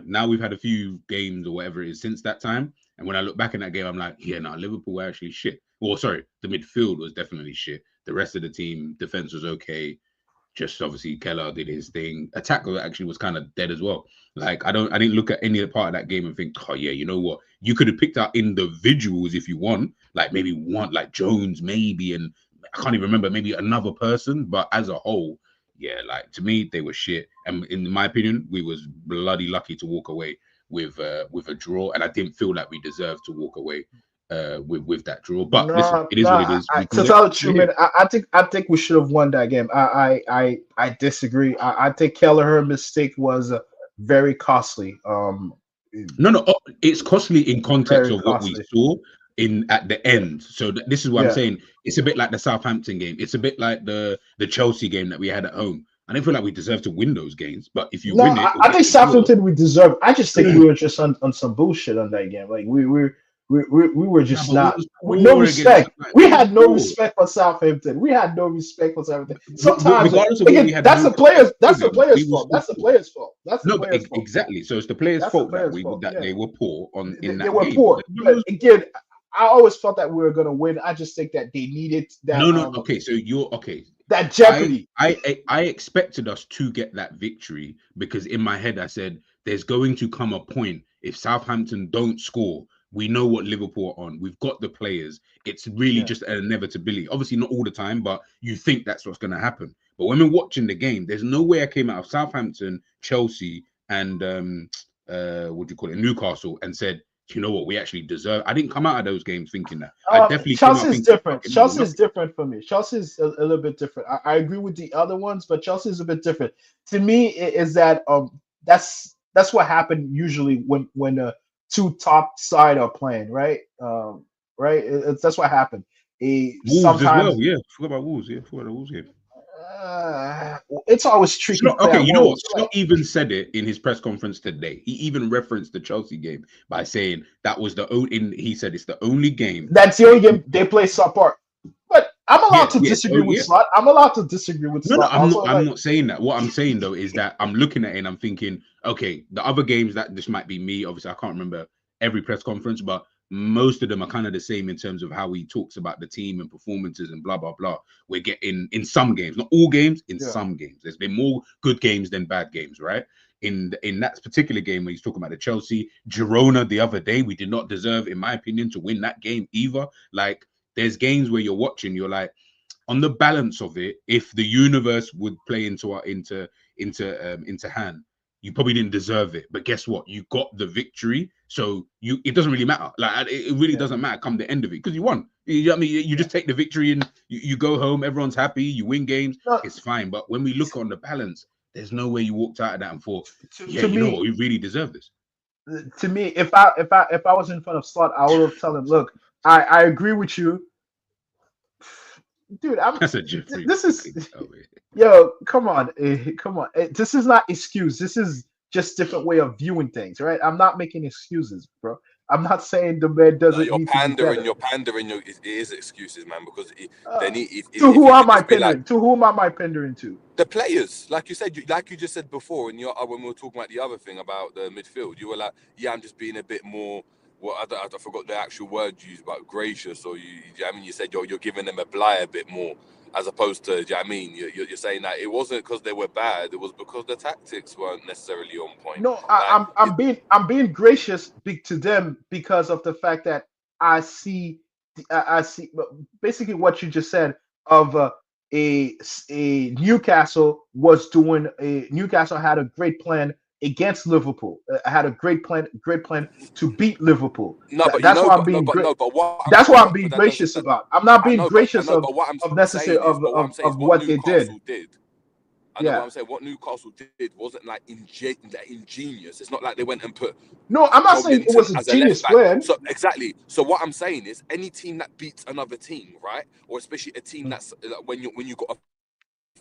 [SPEAKER 2] Now we've had a few games or whatever it is since that time, and when I look back in that game, I'm like, yeah, no, Liverpool were actually shit. Well, sorry, the midfield was definitely shit. The rest of the team, defense was okay. Just obviously Keller did his thing. Attack actually was kind of dead as well. Like I didn't look at any part of that game and think, oh yeah, you know what? You could have picked out individuals if you want, like maybe one like Jones, maybe, and I can't even remember, maybe another person. But as a whole, yeah, like to me, they were shit. And in my opinion, we was bloody lucky to walk away with a draw, and I didn't feel like we deserved to walk away with that draw. But listen, it is what it is.
[SPEAKER 3] To tell the truth, man, I think we should have won that game. I disagree. I think Kelleher's mistake was very costly.
[SPEAKER 2] No, it's costly in context of what we saw at the end. So this is what I'm saying. It's a bit like the Southampton game. It's a bit like the Chelsea game that we had at home. I don't feel like we deserve to win those games, but if you win it,
[SPEAKER 3] I think Southampton we deserve. I just think we were just on some bullshit on that game. Like we were just not with no respect. We had no respect for Southampton. We had no respect for Southampton. Sometimes again, that's the players' fault. That's the players' fault.
[SPEAKER 2] Exactly. So it's the players' fault that they were poor in that game.
[SPEAKER 3] They were poor. But again, I always felt that we were going to win. I just think that they needed that.
[SPEAKER 2] No. Okay, so you're okay.
[SPEAKER 3] That jeopardy.
[SPEAKER 2] I expected us to get that victory because in my head I said there's going to come a point if Southampton don't score. We know what Liverpool are on. We've got the players. It's really just an inevitability. Obviously, not all the time, but you think that's what's going to happen. But when we're watching the game, there's no way I came out of Southampton, Chelsea, and Newcastle, and said, you know what, we actually deserve. I didn't come out of those games thinking that. I definitely
[SPEAKER 3] Chelsea's different. Chelsea's different for me. Chelsea's a little bit different. I agree with the other ones, but Chelsea's a bit different. To me, is that that's what happened usually when two top side are playing, right? Right. That's what happened.
[SPEAKER 2] Wolves as well. Yeah, forgot about Wolves. Yeah, forgot about the Wolves game.
[SPEAKER 3] It's always tricky.
[SPEAKER 2] Slot, okay, you know what?
[SPEAKER 3] Like,
[SPEAKER 2] Slot even said it in his press conference today. He even referenced the Chelsea game by saying that was the only. He said it's the only game.
[SPEAKER 3] That's the only game they play support. But I'm allowed to disagree with
[SPEAKER 2] yeah.
[SPEAKER 3] Slot. I'm allowed to disagree with
[SPEAKER 2] No,
[SPEAKER 3] Slot.
[SPEAKER 2] I'm
[SPEAKER 3] also,
[SPEAKER 2] not. I'm not saying that. What I'm saying though is that I'm looking at it and I'm thinking, okay, the other games that this might be me. Obviously, I can't remember every press conference, but most of them are kind of the same in terms of how he talks about the team and performances and blah blah blah. We're getting in some games, not all games, in some games. There's been more good games than bad games, right? In that particular game when he's talking about the Chelsea Girona the other day, we did not deserve, in my opinion, to win that game either. Like, there's games where you're watching, you're like, on the balance of it, if the universe would play into hand, you probably didn't deserve it. But guess what? You got the victory, so it doesn't really matter. Like, it really doesn't matter come the end of it because you won. You know what I mean? You just take the victory and you go home. Everyone's happy. You win games. It's fine. But when we look on the balance, there's no way you walked out of that and thought, you know what, we really deserve this.
[SPEAKER 3] To me, if I was in front of Slot, I would have told him, look, I agree with you. Dude,
[SPEAKER 2] That's a Jeffrey.
[SPEAKER 3] This is yo, come on. This is not excuse. This is just different way of viewing things, right? I'm not making excuses, bro. I'm not saying the man doesn't need to be better.
[SPEAKER 4] You're pandering. It is excuses, man. Because
[SPEAKER 3] to who am I pandering? To whom am I pandering to?
[SPEAKER 4] The players, like you said, like you just said before, when we were talking about the other thing about the midfield, you were like, yeah, I'm just being a bit more. Well, I forgot the actual word you used about gracious, or you said you're giving them a blight a bit more, as opposed to, you're saying that it wasn't because they were bad, it was because the tactics weren't necessarily on point.
[SPEAKER 3] No, I'm being gracious to them because of the fact that I see basically what you just said of a Newcastle was doing. Newcastle had a great plan against Liverpool. Had a great plan to beat Liverpool.
[SPEAKER 4] No, but
[SPEAKER 3] that's why I'm being that's why I'm being gracious about. I'm not being gracious of what they did.
[SPEAKER 4] I know what I'm saying. What Newcastle did wasn't like ingenious. It's not like they went and put.
[SPEAKER 3] No, I'm not saying it was a genius plan.
[SPEAKER 4] So exactly. So what I'm saying is, any team that beats another team, right, or especially a team that's like, when you got a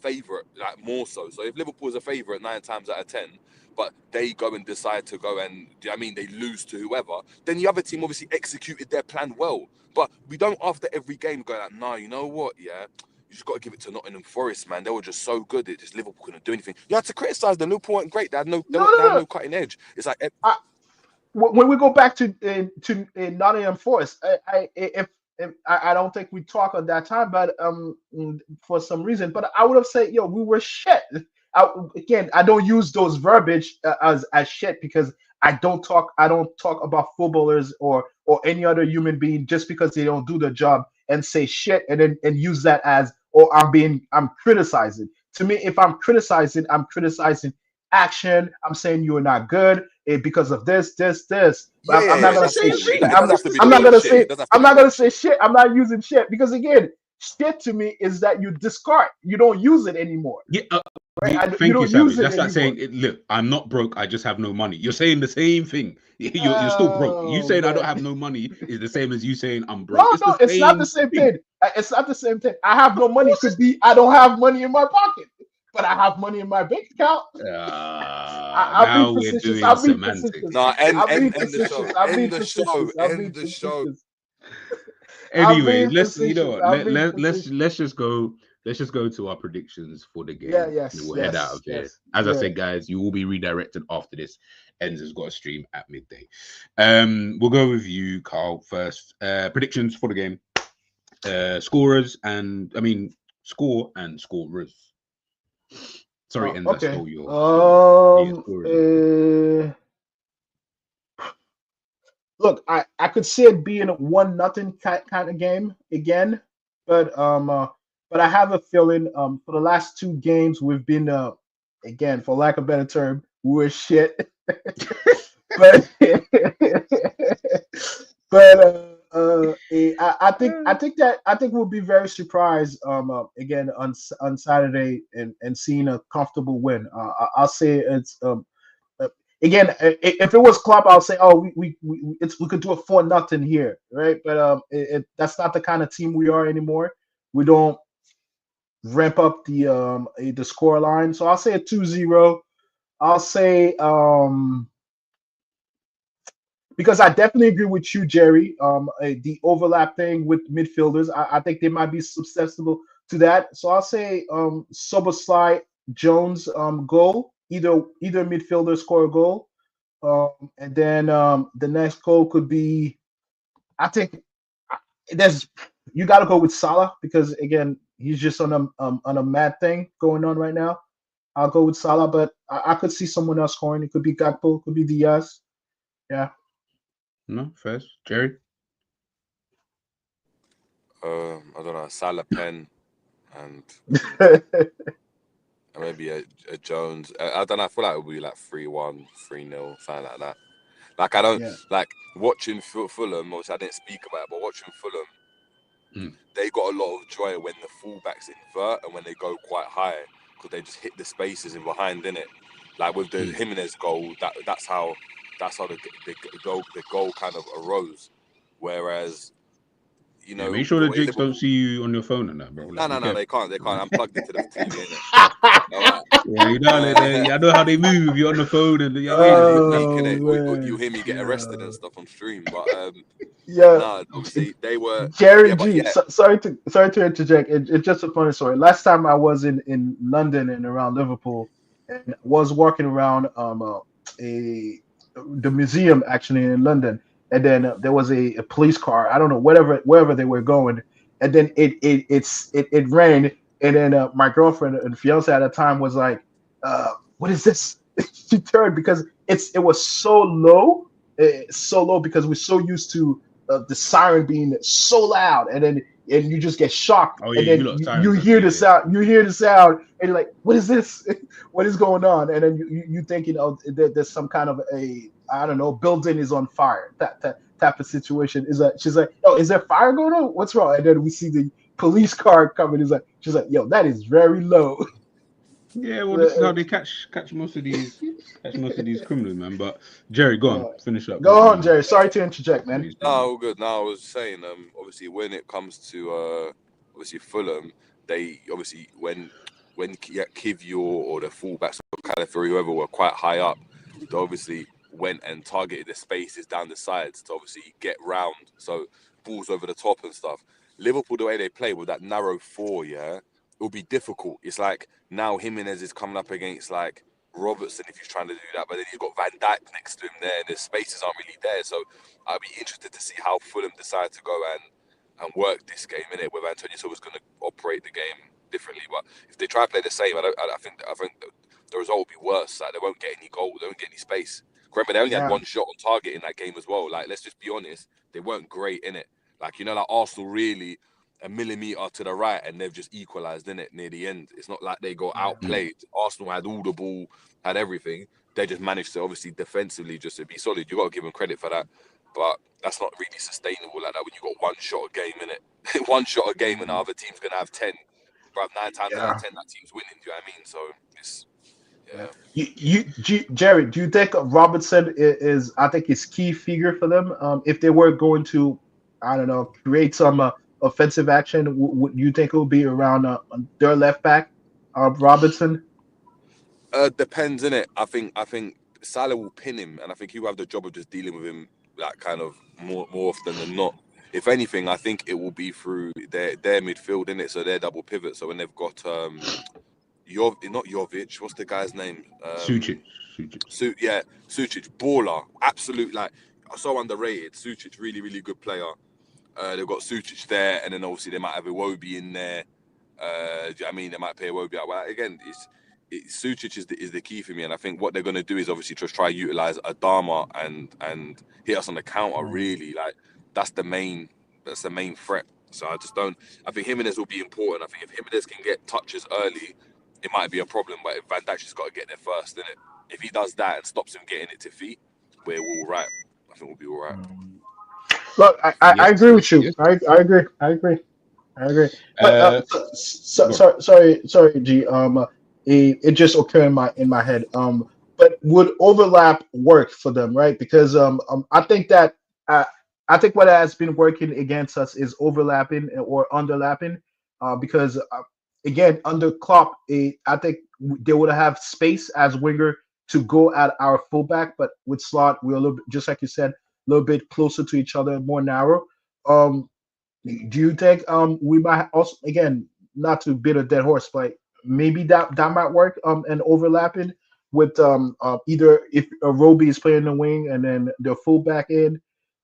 [SPEAKER 4] favorite, like more so. So if Liverpool is a favorite 9 times out of 10, but they go and decide to go and they lose to whoever, then the other team obviously executed their plan well. But we don't after every game go like, nah, you know what, yeah. You just got to give it to Nottingham Forest, man. They were just so good. It just Liverpool couldn't do anything. You had to criticize them. Liverpool weren't great. They had no cutting edge. It's like
[SPEAKER 3] when we go back to Nottingham Forest, I don't think we talked at that time, but for some reason, but I would have said, we were shit. I don't use those verbiage as shit because I don't talk about footballers or any other human being just because they don't do the job and say shit and use that as, I'm criticizing. To me, if I'm criticizing action. I'm saying you're not good because of this. But I'm not gonna say shit. I'm not gonna say shit. I'm not using shit because again, shit to me is that you discard. You don't use it anymore.
[SPEAKER 2] Yeah. Thank you, Savage. That's like saying, look, I'm not broke. I just have no money. You're saying the same thing. You're still broke. You saying I don't have no money is the same as you saying I'm broke.
[SPEAKER 3] No, it's not the same thing. It's not the same thing. I have no money could be I don't have money in my pocket, but I have money in my bank account.
[SPEAKER 2] Now we're doing semantics.
[SPEAKER 4] No, end the show.
[SPEAKER 2] Anyway, let's just go. Let's just go to our predictions for the game. We'll head out of here. As I said, guys, you will be redirected after this. Enz has got a stream at midday. We'll go with you, Carl, first. Predictions for the game. Score and scorers. Sorry, Enz, I stole your.
[SPEAKER 3] Look, I could see it being a 1-0 kind of game again, but I have a feeling for the last 2 games we've been again, for lack of a better term, we're shit. but I think we'll be very surprised again on Saturday and seeing a comfortable win. I'll say it's again, if it was Klopp, I'll say, we could do a 4-0 here, right? But that's not the kind of team we are anymore. We don't ramp up the score line. So I'll say a 2-0. I'll say because I definitely agree with you, Jerry. The overlap thing with midfielders, I think they might be susceptible to that. So I'll say Soboslai Jones goal. Either midfielder score a goal. And then the next goal could be, I think there's you got to go with Salah because again he's just on a mad thing going on right now. I'll go with Salah, but I could see someone else scoring. It could be Gakpo, could be Diaz. Yeah.
[SPEAKER 2] No, first Jerry.
[SPEAKER 4] I don't know, Salah Pen and maybe a Jones. I don't know. I feel like it would be like 3-1, 3-0, something like that. Like I don't like watching Fulham. Obviously, I didn't speak about it, but watching Fulham, they got a lot of joy when the fullbacks invert and when they go quite high because they just hit the spaces in behind, innit? Like with the Jimenez goal, that's how the goal kind of arose. Whereas, you know,
[SPEAKER 2] make sure
[SPEAKER 4] the
[SPEAKER 2] the
[SPEAKER 4] way
[SPEAKER 2] Jakes
[SPEAKER 4] Liverpool...
[SPEAKER 2] don't see you on your phone and that, bro. Like,
[SPEAKER 4] No, they can't. I'm plugged into the TV, innit?
[SPEAKER 2] Yeah, you know, I know how they move. You're on the phone, and you
[SPEAKER 4] you hear me get arrested and stuff on stream. But
[SPEAKER 3] yeah,
[SPEAKER 4] no, obviously they were.
[SPEAKER 3] Jerry
[SPEAKER 4] Yeah,
[SPEAKER 3] G. Sorry to interject. It's just a funny story. Last time I was in London and around Liverpool, and was walking around the museum actually in London, and then there was a police car. I don't know wherever they were going, and then it rained, and then my girlfriend and fiance at the time was like, "What is this?" She turned because it was so low, because we're so used to the siren being so loud, and you just get shocked, and then you hear the sound, and you're like, "What is this? What is going on?" And then you thinking, "Oh, there's some kind of I don't know, building is on fire." That type of situation is that she's like, "Oh, is there fire going on? What's wrong?" And then we see the police car coming. She's like, "Yo, that is very low."
[SPEAKER 2] Yeah, well, this is how they catch most of these criminals, man. But Jerry, go on, finish up.
[SPEAKER 3] Go on, Jerry. Sorry to interject, man.
[SPEAKER 4] No, all good. No, I was saying, obviously when it comes to obviously Fulham, they obviously when Kivio or the fullbacks or Calafiori, whoever were quite high up, they obviously went and targeted the spaces down the sides to obviously get round, so balls over the top and stuff. Liverpool, the way they play with that narrow four, it will be difficult. It's like now Jimenez is coming up against like Robertson if he's trying to do that, but then you've got Van Dijk next to him there, and the spaces aren't really there. So I'd be interested to see how Fulham decide to go and work this game in it. Whether Antonio Silva's going to operate the game differently, but if they try to play the same, I think the result will be worse. Like they won't get any goal, they won't get any space. Remember, they only had one shot on target in that game as well. Like let's just be honest, they weren't great in it. Like like Arsenal really a millimetre to the right and they've just equalised in it near the end. It's not like they got outplayed. Arsenal had all the ball, had everything. They just managed to obviously defensively just to be solid. You got to give them credit for that, but that's not really sustainable like that when you got one shot a game in it. One shot a game and the other team's gonna have 10. But 9 times out of 10, that team's winning. Do you know what I mean? So it's
[SPEAKER 3] Jerry, do you think Robertson is I think is key figure for them? If they were going to, I don't know, create some offensive action, would you think it would be around their left back, Robertson?
[SPEAKER 4] Depends, innit? I think Salah will pin him, and I think he will have the job of just dealing with him, like kind of more often than not. If anything, I think it will be through their midfield, innit? So their double pivot. So when they've got not Jovic, what's the guy's name?
[SPEAKER 2] Sucic.
[SPEAKER 4] Sucic, baller, absolute, like so underrated. Sucic, really, really good player. They've got Sucic there, and then obviously they might have Iwobi in there. Do you know what I mean? They might pay Iwobi out. Well, again, Sucic is the key for me, and I think what they're going to do is obviously just try to utilize Adama and hit us on the counter. Really, like that's the main threat. So I just don't. I think Jimenez will be important. I think if Jimenez can get touches early, it might be a problem. But if Van Dijk's just got to get there first, innit? If he does that and stops him getting it to feet, we're all right. I think we'll be all right.
[SPEAKER 3] Look, I agree with you. I agree. But sorry, G. It just occurred in my head. But would overlap work for them, right? Because I think that I think what has been working against us is overlapping or underlapping. Because again under Klopp, I think they would have space as winger to go at our fullback, but with Slot, we're a little bit, just like you said, a little bit closer to each other, more narrow. Um, do you think we might also, again, not to beat a dead horse, but maybe that might work and overlapping with either if Roby is playing the wing and then the fullback in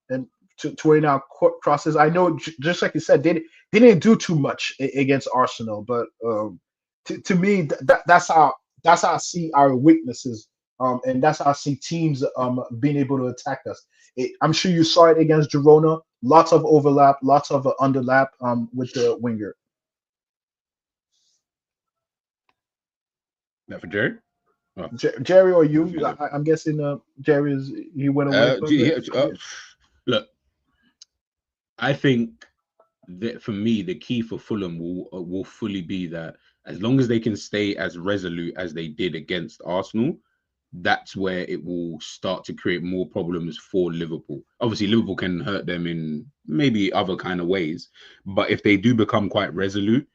[SPEAKER 3] and to wearing out crosses. I know, just like you said, they didn't do too much against Arsenal, but to me, that's how I see our weaknesses, and that's how I see teams being able to attack us. I'm sure you saw it against Girona. Lots of overlap, lots of underlap with the winger.
[SPEAKER 2] That for Jerry? Oh.
[SPEAKER 3] Jerry or you? I'm guessing Jerry he went away.
[SPEAKER 2] Look, I think that for me, the key for Fulham will fully be that as long as they can stay as resolute as they did against Arsenal, that's where it will start to create more problems for Liverpool. Obviously, Liverpool can hurt them in maybe other kind of ways, but if they do become quite resolute,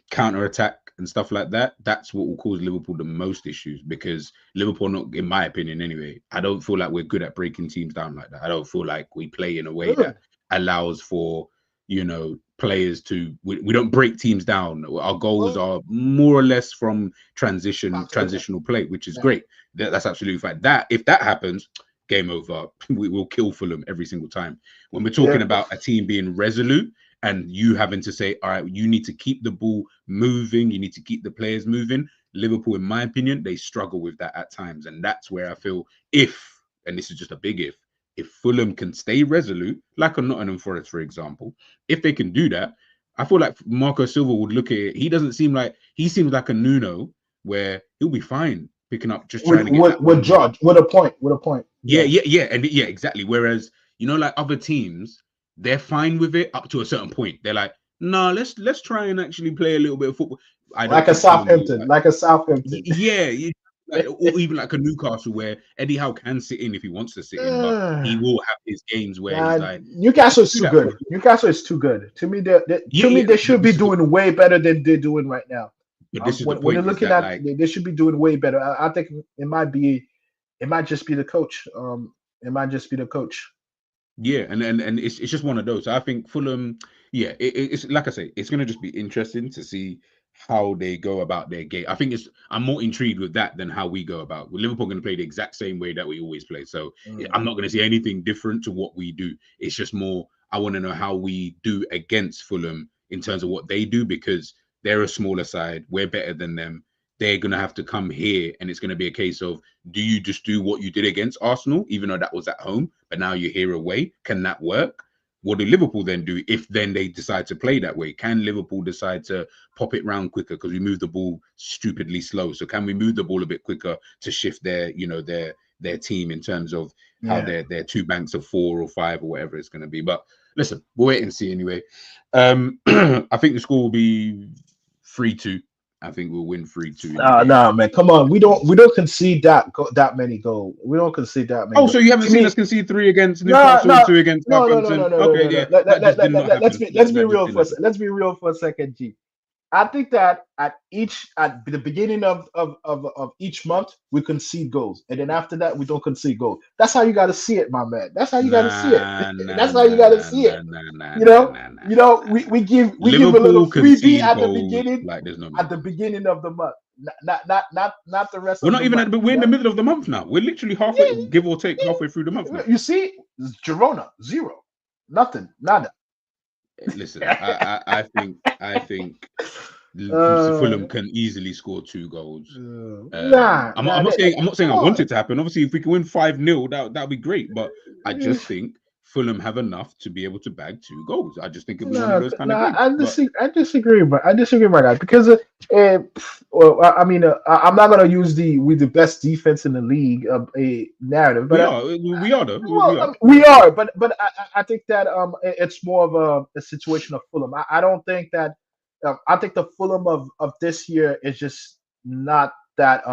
[SPEAKER 2] counter-attack and stuff like that, that's what will cause Liverpool the most issues, because Liverpool, not in my opinion anyway, I don't feel like we're good at breaking teams down like that. I don't feel like we play in a way that allows for, you know, players to, we don't break teams down. Our goals are more or less from transitional play, which is great. That's absolutely fine. That if that happens, game over. We will kill Fulham every single time. When we're talking about a team being resolute and you having to say, all right, you need to keep the ball moving, you need to keep the players moving. Liverpool, in my opinion, they struggle with that at times. And that's where I feel if, and this is just a big if Fulham can stay resolute, like a Nottingham Forest, for example, if they can do that, I feel like Marco Silva would look at it. He seems like a Nuno where he'll be fine picking up, just trying to get
[SPEAKER 3] with George, with a point.
[SPEAKER 2] Yeah, exactly. Whereas, you know, like other teams, they're fine with it up to a certain point. They're like, no, let's try and actually play a little bit of football.
[SPEAKER 3] Like a Southampton.
[SPEAKER 2] Yeah, or even like a Newcastle where Eddie Howe can sit in if he wants to sit in, but he will have his games where he's like,
[SPEAKER 3] Newcastle is too good. Newcastle is too good. To me, they should be doing way better than they're doing right now.
[SPEAKER 2] But this is the point.
[SPEAKER 3] When you're looking at, they should be doing way better. I think it might just be the coach. It might just be the coach.
[SPEAKER 2] Yeah, and it's just one of those. So I think Fulham, yeah, it's like I say, it's gonna just be interesting to see how they go about their game. I think I'm more intrigued with that than how we go about. With Liverpool going to play the exact same way that we always play. So I'm not going to see anything different to what we do. It's just more, I want to know how we do against Fulham in terms of what they do, because they're a smaller side. We're better than them. They're going to have to come here, and it's going to be a case of, do you just do what you did against Arsenal, even though that was at home, but now you're here away? Can that work? What do Liverpool then do if then they decide to play that way? Can Liverpool decide to pop it round quicker because we move the ball stupidly slow? So can we move the ball a bit quicker to shift their team in terms of how their two banks of 4 or 5 or whatever it's going to be? But listen, we'll wait and see anyway. I think the score will be 3-2. I think we'll win 3-2.
[SPEAKER 3] No, man, come on. We don't concede that many goals. We don't concede that many.
[SPEAKER 2] Oh, so you haven't seen us concede 3 against Newcastle, 2 against Southampton?
[SPEAKER 3] No. Let's be real for let's be real for a second, G. I think that at the beginning of each month we concede goals, and then after that we don't concede goals. That's how you got to see it, my man. That's how you got to see it. That's how you got to see it. You know, we give a little freebie at the beginning,
[SPEAKER 2] like there's no
[SPEAKER 3] at the beginning of the month. Not the rest.
[SPEAKER 2] We're not even we're in the middle of the month now. We're literally halfway, give or take, halfway through the month now.
[SPEAKER 3] You see, Girona 0, nothing, nada.
[SPEAKER 2] Listen, I think Fulham can easily score 2 goals. I'm not saying I want it to happen. Obviously, if we can win 5-0, that'd be great. But I just think Fulham have enough to be able to bag 2 goals. I just think it was one of those kind of games.
[SPEAKER 3] I disagree about that because I mean, I'm not gonna use with the best defense in the league a narrative, but
[SPEAKER 2] we are though.
[SPEAKER 3] We are, but I think that it's more of a situation of Fulham. I don't think that. I think the Fulham of this year is just not that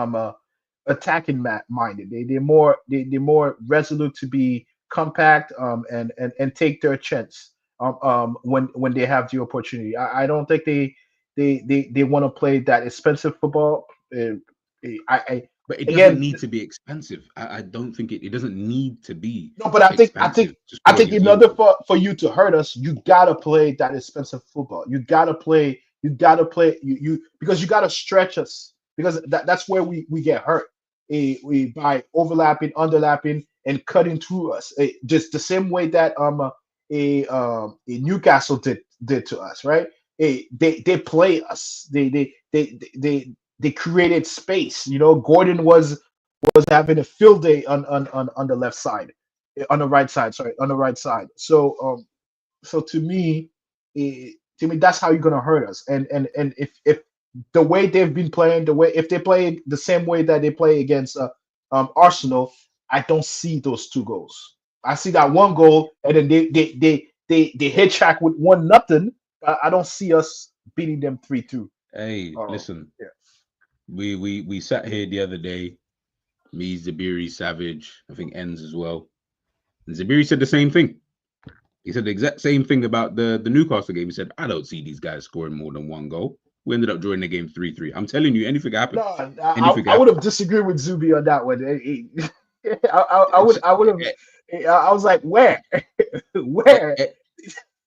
[SPEAKER 3] attacking minded. They're more resolute to be compact and take their chance when they have the opportunity. I don't think they want to play that expensive football.
[SPEAKER 2] But it doesn't
[SPEAKER 3] Again,
[SPEAKER 2] need to be expensive. I don't think it doesn't need to be
[SPEAKER 3] no, but I think
[SPEAKER 2] expensive to
[SPEAKER 3] I
[SPEAKER 2] score
[SPEAKER 3] think
[SPEAKER 2] against
[SPEAKER 3] in order
[SPEAKER 2] Liverpool.
[SPEAKER 3] for you to hurt us, you gotta play that expensive football. You gotta play you because you gotta stretch us because that's where we get hurt. We by overlapping, underlapping, and cutting through us. Just the same way that a Newcastle did to us, right? They play us. They created space. You know, Gordon was having a field day on the left side, on the right side. Sorry, on the right side. So to me, that's how you're gonna hurt us. And if the way they've been playing, the way if they play the same way that they play against Arsenal, I don't see those 2 goals. I see that 1 goal, and then they hit track with 1-0. I don't see us beating them 3-2.
[SPEAKER 2] Hey, listen,
[SPEAKER 3] Yeah.
[SPEAKER 2] we sat here the other day, me, Zabiri, Savage, I think Ends as well. And Zabiri said the same thing. He said the exact same thing about the Newcastle game. He said, I don't see these guys scoring more than 1 goal. We ended up drawing the game 3-3. I'm telling you, anything happened.
[SPEAKER 3] No,
[SPEAKER 2] Anything
[SPEAKER 3] I would
[SPEAKER 2] happened.
[SPEAKER 3] have disagreed with Zubi on that one. I would have. I was like, where, where?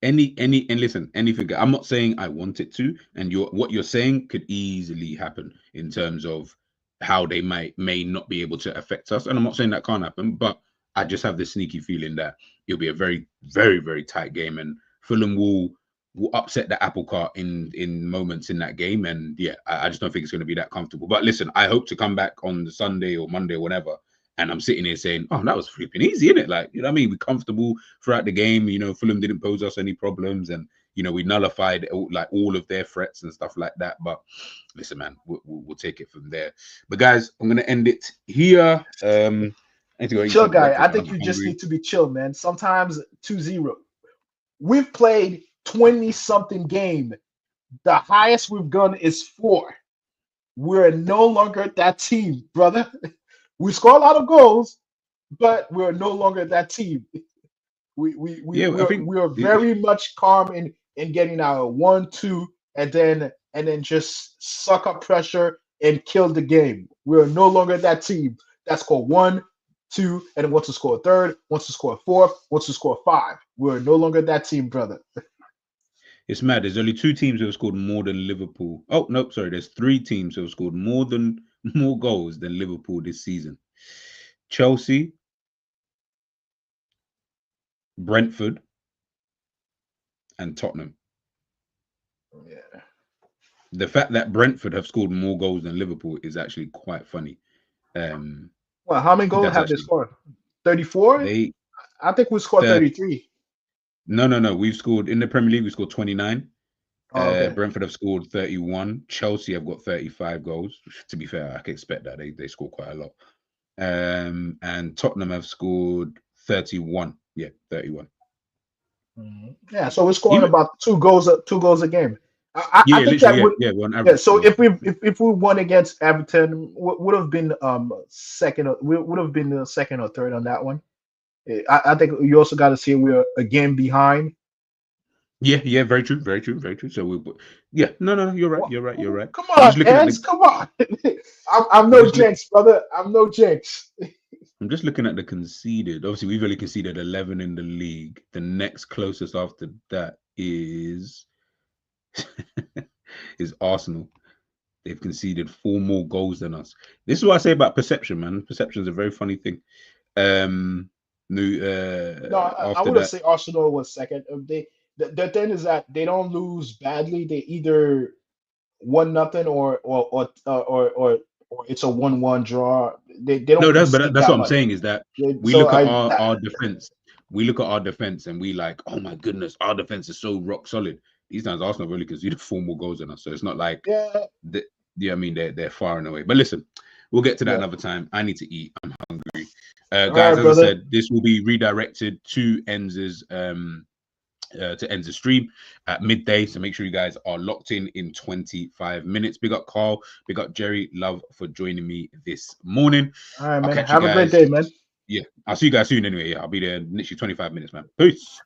[SPEAKER 2] And listen, anything. I'm not saying I want it to, and what you're saying could easily happen in terms of how they may not be able to affect us. And I'm not saying that can't happen, but I just have this sneaky feeling that it'll be a very, very, very tight game, and Fulham will upset the apple cart in moments in that game. And yeah, I just don't think it's going to be that comfortable. But listen, I hope to come back on the Sunday or Monday or whatever, and I'm sitting here saying, oh, that was flipping easy, isn't it? Like, you know what I mean? We're comfortable throughout the game. You know, Fulham didn't pose us any problems, and you know, we nullified like all of their threats and stuff like that. But listen, man, we'll take it from there. But guys, I'm gonna end it here. I need to go eat
[SPEAKER 3] Chill,
[SPEAKER 2] some
[SPEAKER 3] guy.
[SPEAKER 2] breakfast,
[SPEAKER 3] I think
[SPEAKER 2] man.
[SPEAKER 3] you
[SPEAKER 2] I'm
[SPEAKER 3] just
[SPEAKER 2] hungry.
[SPEAKER 3] need to be chill, man. Sometimes 2-0. We've played 20-something game. The highest we've gone is 4. We're no longer that team, brother. We score a lot of goals, but we're no longer that team.
[SPEAKER 2] I think
[SPEAKER 3] We are very much calm in getting our 1-2 and then just suck up pressure and kill the game. We are no longer that team that score 1, 2, and then wants to score a third, wants to score a fourth, wants to score 5. We're no longer that team, brother.
[SPEAKER 2] it's mad. There's only 2 teams who have scored more than Liverpool. Oh, no, sorry. There's 3 teams who have scored more goals than Liverpool this season. Chelsea, Brentford, and Tottenham.
[SPEAKER 3] Yeah.
[SPEAKER 2] The fact that Brentford have scored more goals than Liverpool is actually quite funny.
[SPEAKER 3] Well, how many goals have they scored? 34? I think we scored 33.
[SPEAKER 2] No. We've scored in the Premier League. We scored 29.
[SPEAKER 3] Okay.
[SPEAKER 2] Brentford have scored 31. Chelsea have got 35 goals. To be fair, I can expect that they score quite a lot. And Tottenham have scored 31. Yeah, 31.
[SPEAKER 3] Yeah, so we're scoring about 2 goals a game. I think that would,
[SPEAKER 2] on average.
[SPEAKER 3] yeah. So if we won against Everton, would have been second. Would have been the second or third on that one. I think you also got to see we're a game behind.
[SPEAKER 2] Yeah, very true. So no, you're right.
[SPEAKER 3] Come on, Ants, come on. I'm no jinx, brother. I'm no jinx.
[SPEAKER 2] I'm just looking at the conceded. Obviously, we've only conceded 11 in the league. The next closest after that is Arsenal. They've conceded 4 more goals than us. This is what I say about perception, man. Perception is a very funny thing.
[SPEAKER 3] No, I wouldn't say Arsenal was second. The thing is that they don't lose badly. They either 1-0 or it's a 1-1 draw. They don't.
[SPEAKER 2] No, that's what I'm saying is that we look at our defense. We look at our defense and we like, oh my goodness, our defense is so rock solid. These times Arsenal really conceded 4 more goals than us, so it's not like I mean they're far and away. But listen, we'll get to that another time. I need to eat. I'm hungry, guys. As I said, this will be redirected to Enz's stream at midday, so make sure you guys are locked in 25 minutes. Big up Carl, big up Jerry, love for joining me this morning.
[SPEAKER 3] All right, man. Have a great day, man.
[SPEAKER 2] Yeah, I'll see you guys soon anyway. I'll be there in literally 25 minutes, man. Peace.